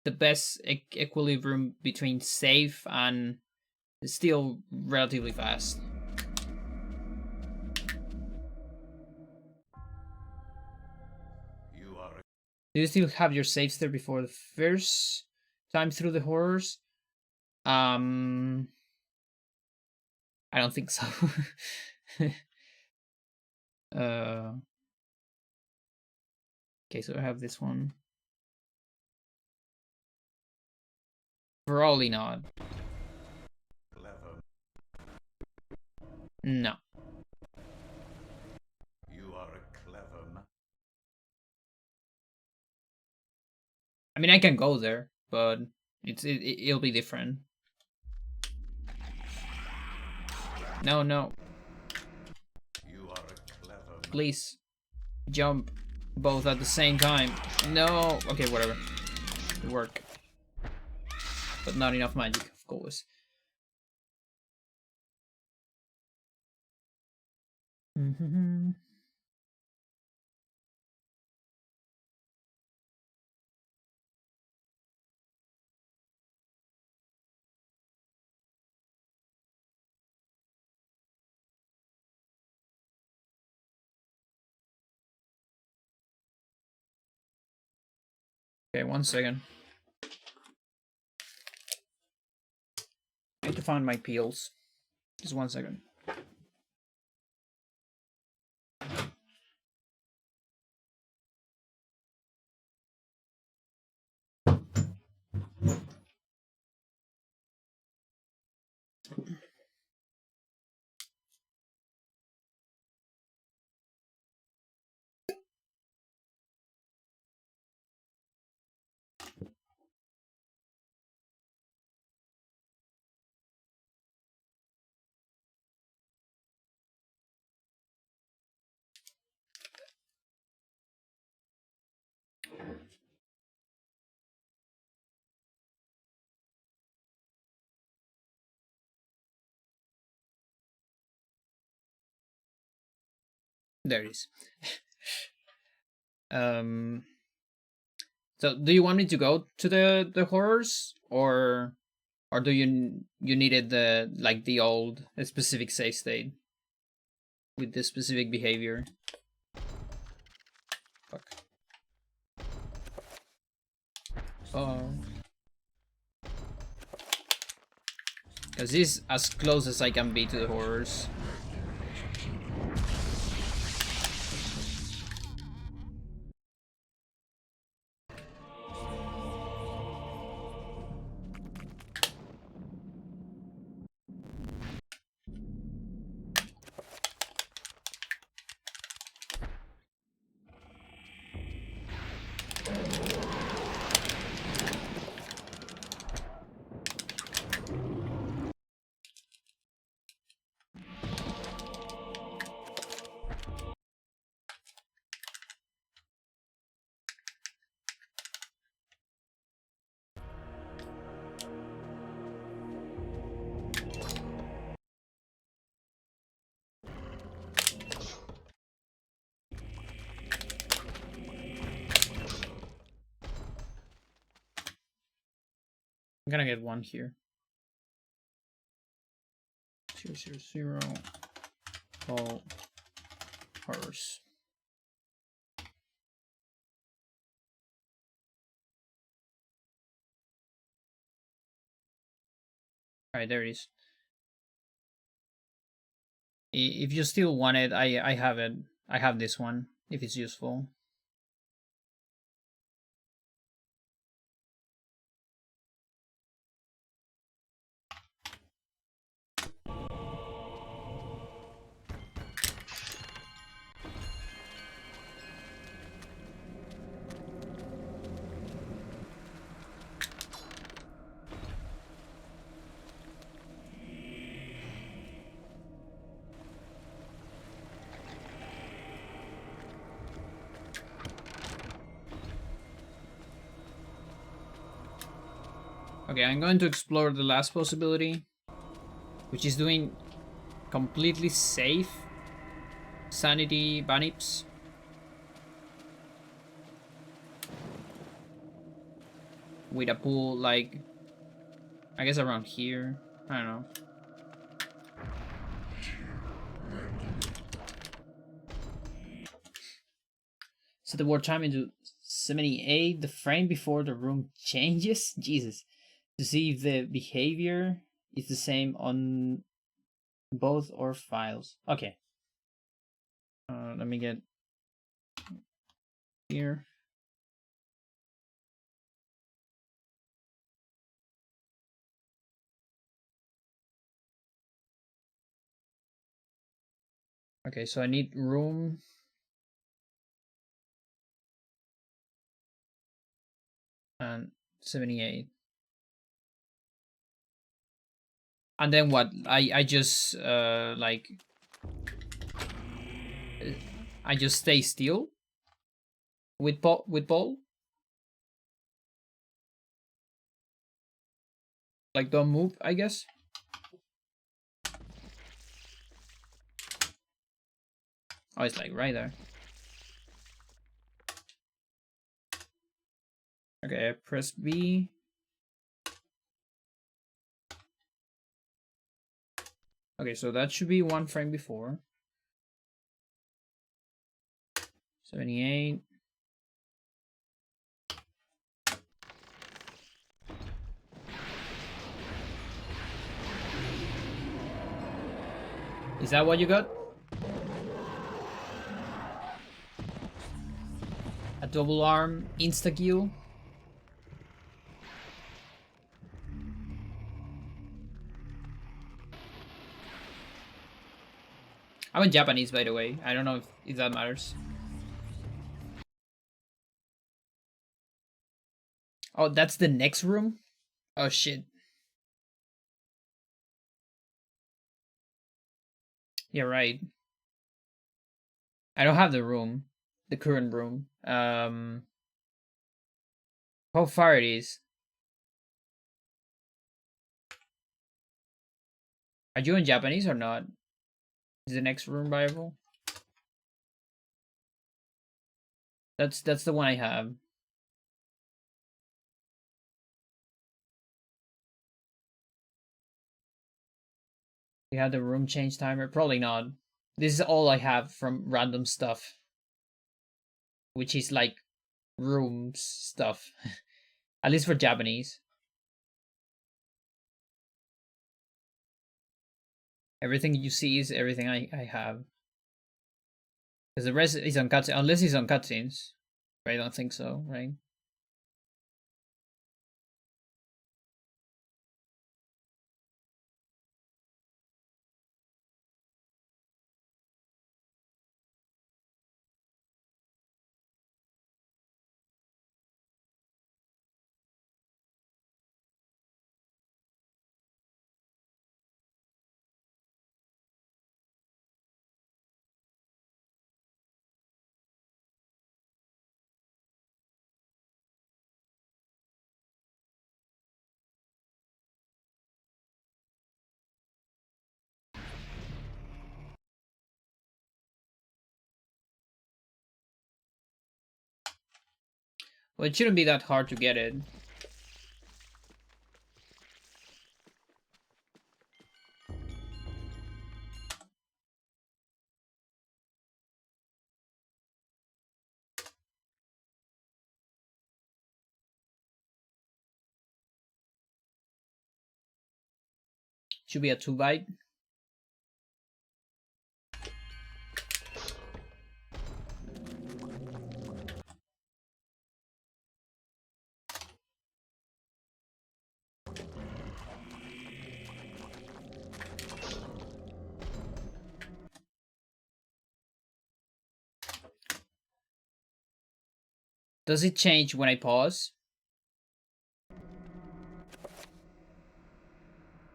the best equilibrium between safe and still relatively fast. Do you still have your saves there before the first time through the horrors? I don't think so. Okay, so I have this one. Probably not. No. You are a clever man. I mean, I can go there, but it'll be different. No, no. You are a clever man. Please jump both at the same time. No. Okay, whatever. It'll work. But not enough magic, of course. Okay, 1 second. I need to find my peels. Just 1 second. There it is. um. So, do you want me to go to the horrors, or do you needed the like the old specific save state with the specific behavior? Fuck. Oh. Because this is as close as I can be to the horrors. I'm gonna get one here. 000. All horrors. Alright, there it is. If you still want it, I have it. I have this one, if it's useful. Okay, I'm going to explore the last possibility, which is doing completely safe sanity banips. With a pool, like, I guess around here. I don't know. Set the ward time into 78, the frame before the room changes. Jesus. To see if the behavior is the same on both or files. Okay. Let me get here. Okay, so I need room. And 78. And then what? I just like I just stay still with Paul. Like don't move, I guess. Oh, it's like right there. Okay, press B. Okay, so that should be one frame before. 78. Is that what you got? A double arm insta-kill? I'm in Japanese, by the way. I don't know if that matters. Oh, that's the next room? Oh, shit. You're right. I don't have the room. The current room. How far it is? Are you in Japanese or not? Is the next room viable? That's the one I have. We have the room change timer. Probably not. This is all I have from random stuff, which is like rooms stuff, at least for Japanese. Everything you see is everything I have. Because the rest is on cutscenes, unless it's on cutscenes. But I don't think so, right? Well, it shouldn't be that hard to get it. Should be a 2 byte. Does it change when I pause?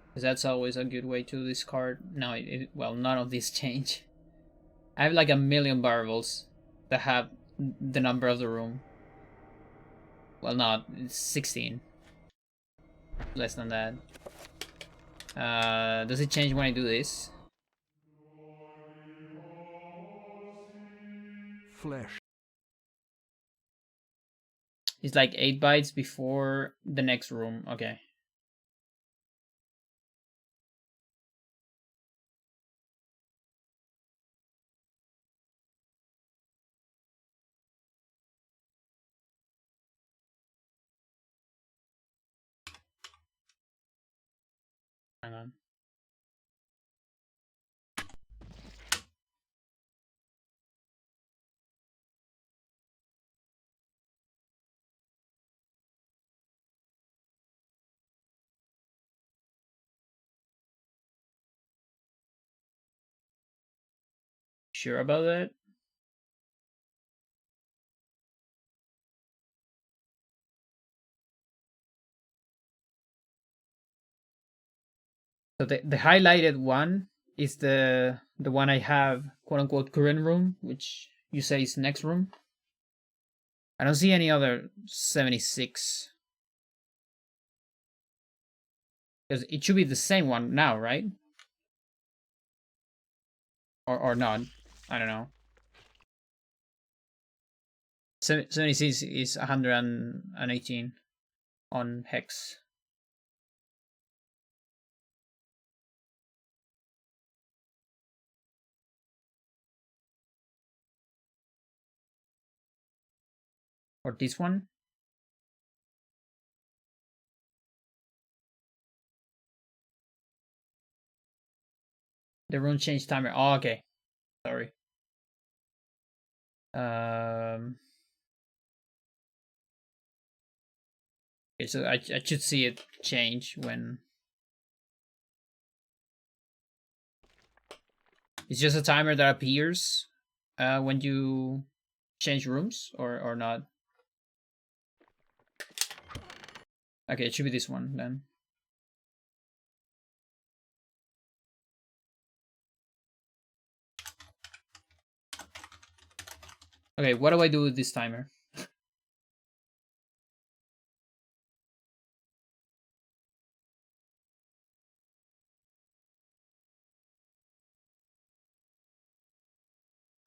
Because that's always a good way to discard. No, well, none of these change. I have like a million variables that have the number of the room. Well, not. It's 16. Less than that. Does it change when I do this? Flesh. It's like 8 bytes before the next room. Okay. Hang on. Sure about that? So the highlighted one is the one I have, quote unquote, current room, which you say is next room. I don't see any other 76. Because it should be the same one now, right? Or not. I don't know. 76 is 118 on hex. Or this one. The rune change timer. Oh, okay. Sorry. Okay, so I should see it change when it's just a timer that appears when you change rooms or not. Okay, it should be this one then. Okay, what do I do with this timer? I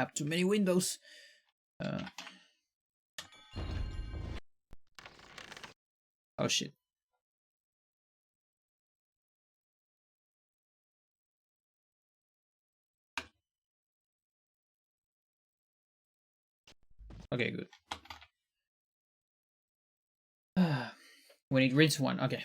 have too many windows. Oh shit. Okay, good. When it reads 1, okay.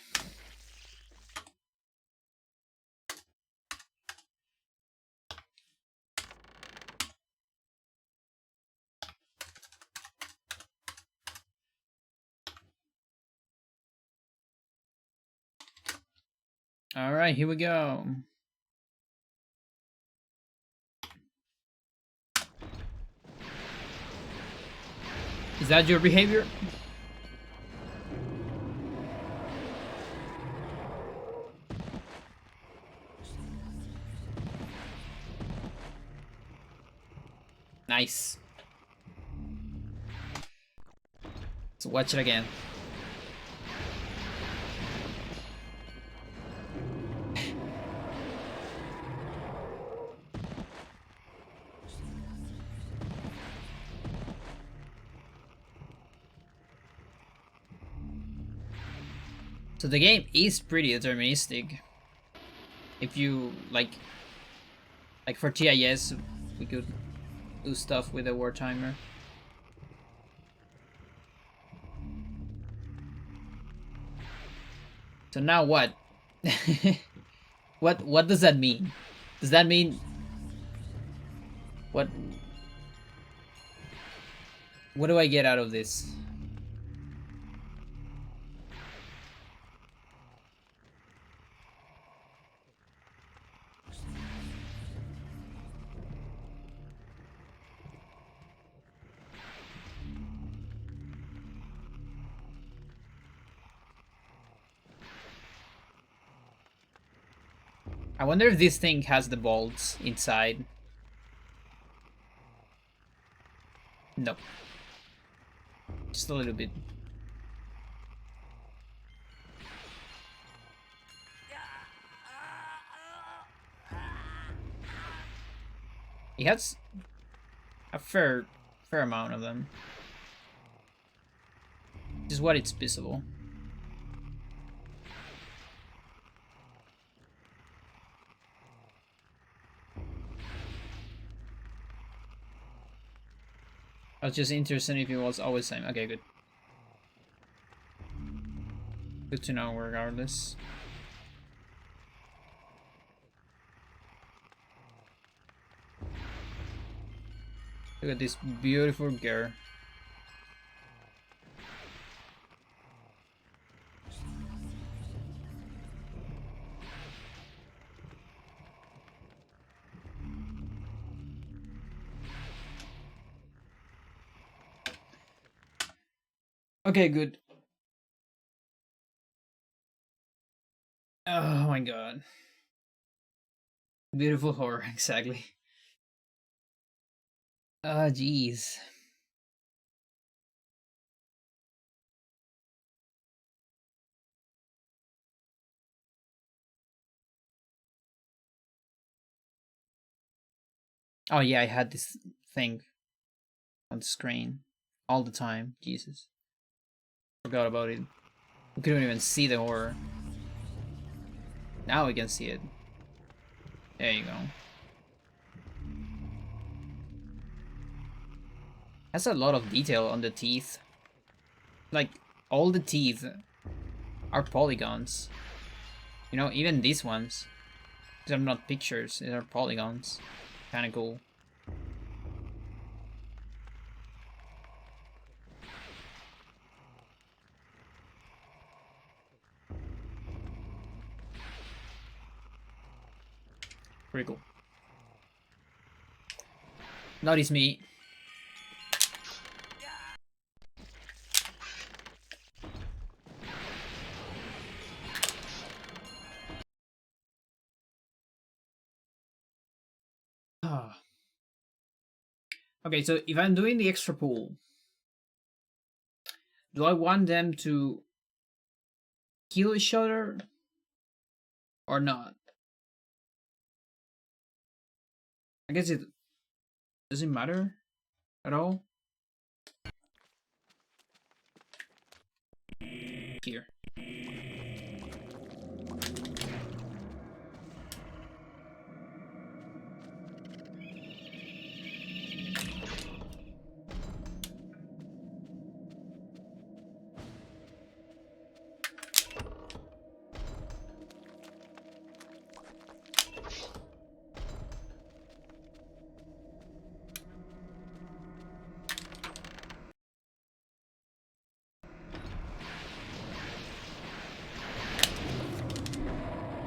All right, here we go. Is that your behavior? Nice. Let's watch it again. So the game is pretty deterministic. If you like for TIS, we could do stuff with the war timer. So now what? What does that mean? Does that mean what do I get out of this? I wonder if this thing has the bolts inside. No. Just a little bit. He has a fair amount of them. This is what it's visible. I was just interested if it was always the same. Okay, good. Good to know regardless. Look at this beautiful girl. Okay, good. Oh my god. Beautiful horror, exactly. Ah, jeez. Oh yeah, I had this thing on the screen all the time. Jesus. Forgot about it. We couldn't even see the horror. Now we can see it. There you go. Has a lot of detail on the teeth. Like, all the teeth are polygons. You know, even these ones. These are not pictures, these are polygons. Kinda cool. Pretty cool. Notice me. Ah. Okay, so if I'm doing the extra pool, do I want them to kill each other or not? I guess it doesn't matter at all. Here.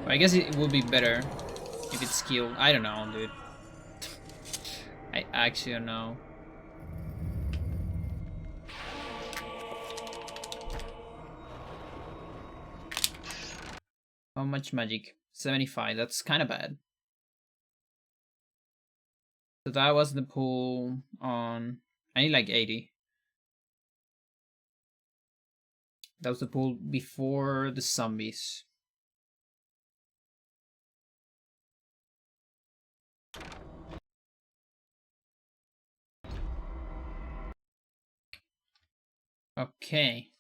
I guess it would be better if it's skilled. I don't know, dude. I actually don't know. How much magic? 75. That's kind of bad. So that was the pull on... I need like 80. That was the pull before the zombies. Okay.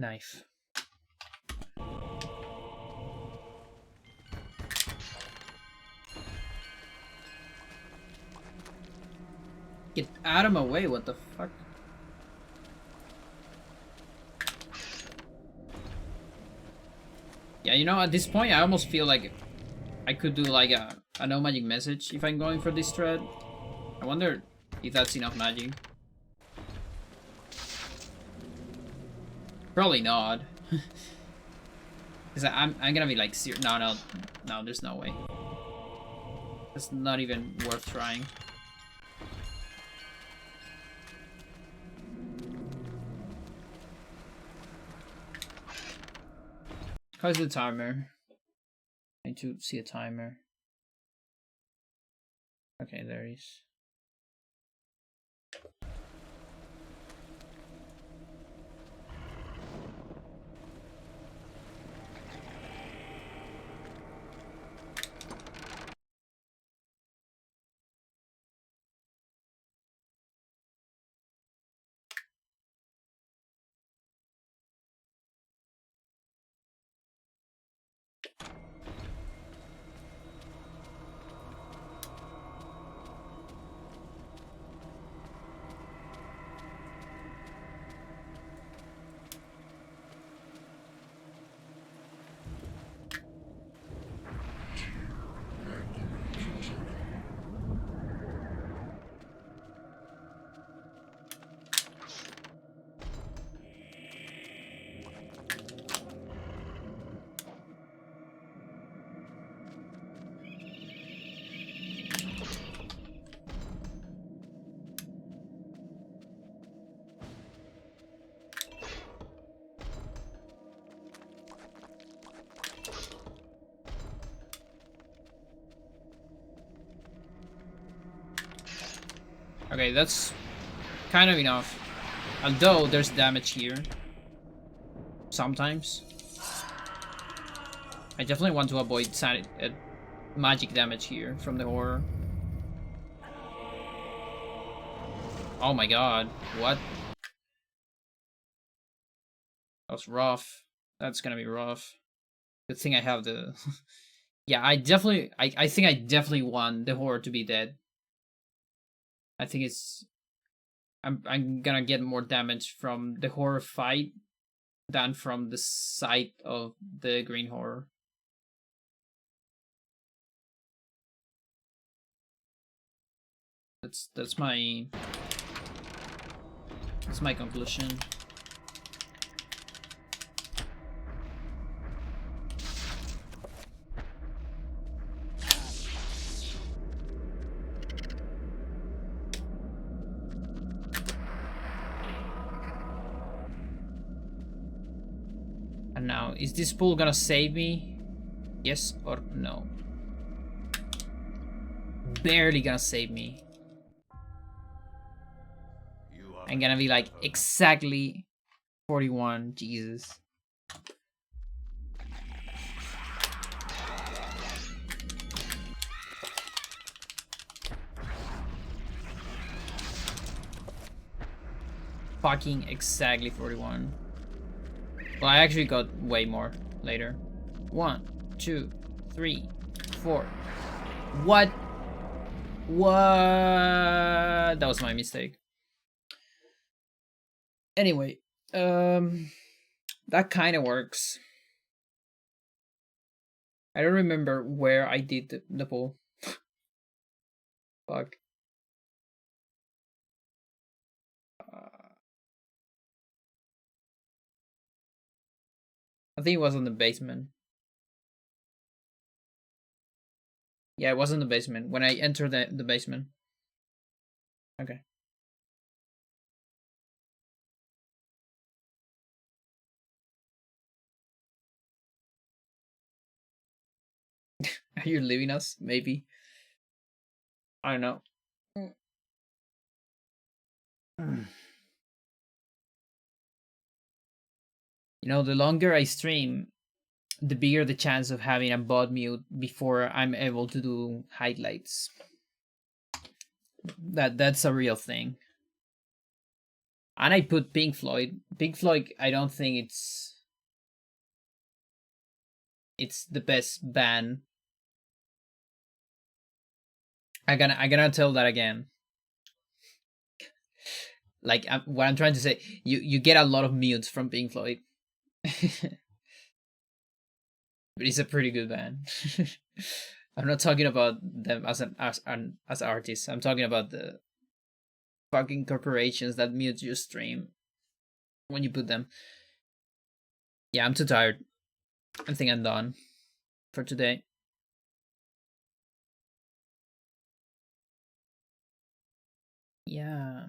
Knife. Get out of my way, what the fuck? Yeah, you know, at this point I almost feel like I could do like a no magic message if I'm going for this thread. I wonder if that's enough magic. Probably not. Cause I'm gonna be like no, there's no way. It's not even worth trying. How's the timer? I need to see a timer. Okay, there it is. Okay, that's kind of enough. Although there's damage here. Sometimes. I definitely want to avoid magic damage here from the horror. Oh my god, what? That was rough. That's gonna be rough. Good thing I have the... Yeah, I think I definitely want the horror to be dead. I think it's... I'm gonna get more damage from the horror fight than from the sight of the green horror. That's my conclusion. And now, is this pool gonna save me? Yes or no? Barely gonna save me. I'm gonna be like exactly 41. Jesus. Fucking exactly 41. Well, I actually got way more later. 1, 2, 3, 4. What? What? That was my mistake. Anyway, Um, that kind of works. I don't remember where I did the poll. Fuck. I think it was in the basement. Yeah, it was in the basement when I entered the basement. Okay. Are you leaving us? Maybe. I don't know. You know, the longer I stream, the bigger the chance of having a bot mute before I'm able to do highlights. That's a real thing. And I put Pink Floyd. Pink Floyd, I don't think it's the best band. I gonna tell that again. Like what I'm trying to say, you get a lot of mutes from Pink Floyd, but it's a pretty good band. I'm not talking about them as artists. I'm talking about the fucking corporations that mute your stream when you put them. Yeah, I'm too tired. I think I'm done for today. Yeah.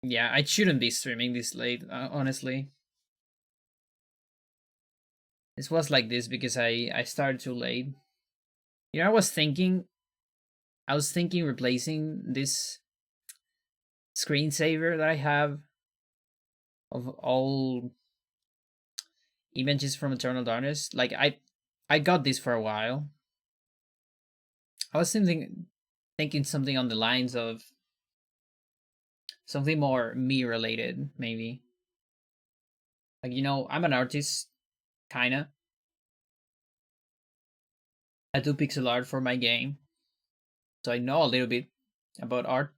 Yeah, I shouldn't be streaming this late, honestly. This was like this because I started too late. You know, I was thinking replacing this screensaver that I have of all images from Eternal Darkness. Like I got this for a while. I was thinking something on the lines of something more me related, maybe. Like, you know, I'm an artist, kinda. I do pixel art for my game, so I know a little bit about art.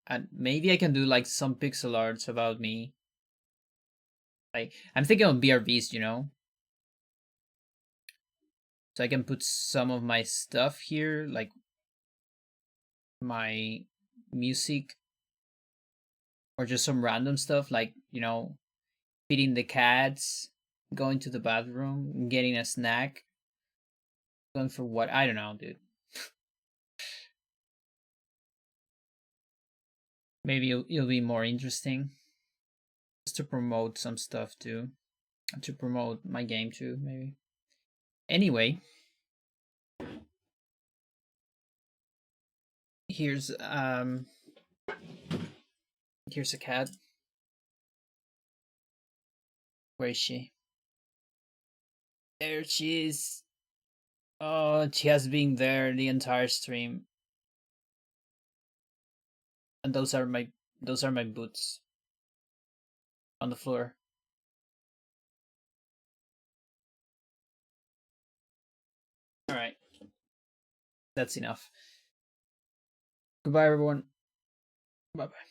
And maybe I can do like some pixel arts about me. Like I'm thinking of BRBs, you know, so I can put some of my stuff here, like my music, or just some random stuff, like, you know, feeding the cats, going to the bathroom, getting a snack, going for what, I don't know, dude. Maybe it'll be more interesting just to promote some stuff too, to promote my game too, maybe. Anyway, here's um here's a cat. Where is she? There she is. Oh, she has been there the entire stream. And those are my boots on the floor. All right, that's enough. Goodbye, everyone. Bye bye.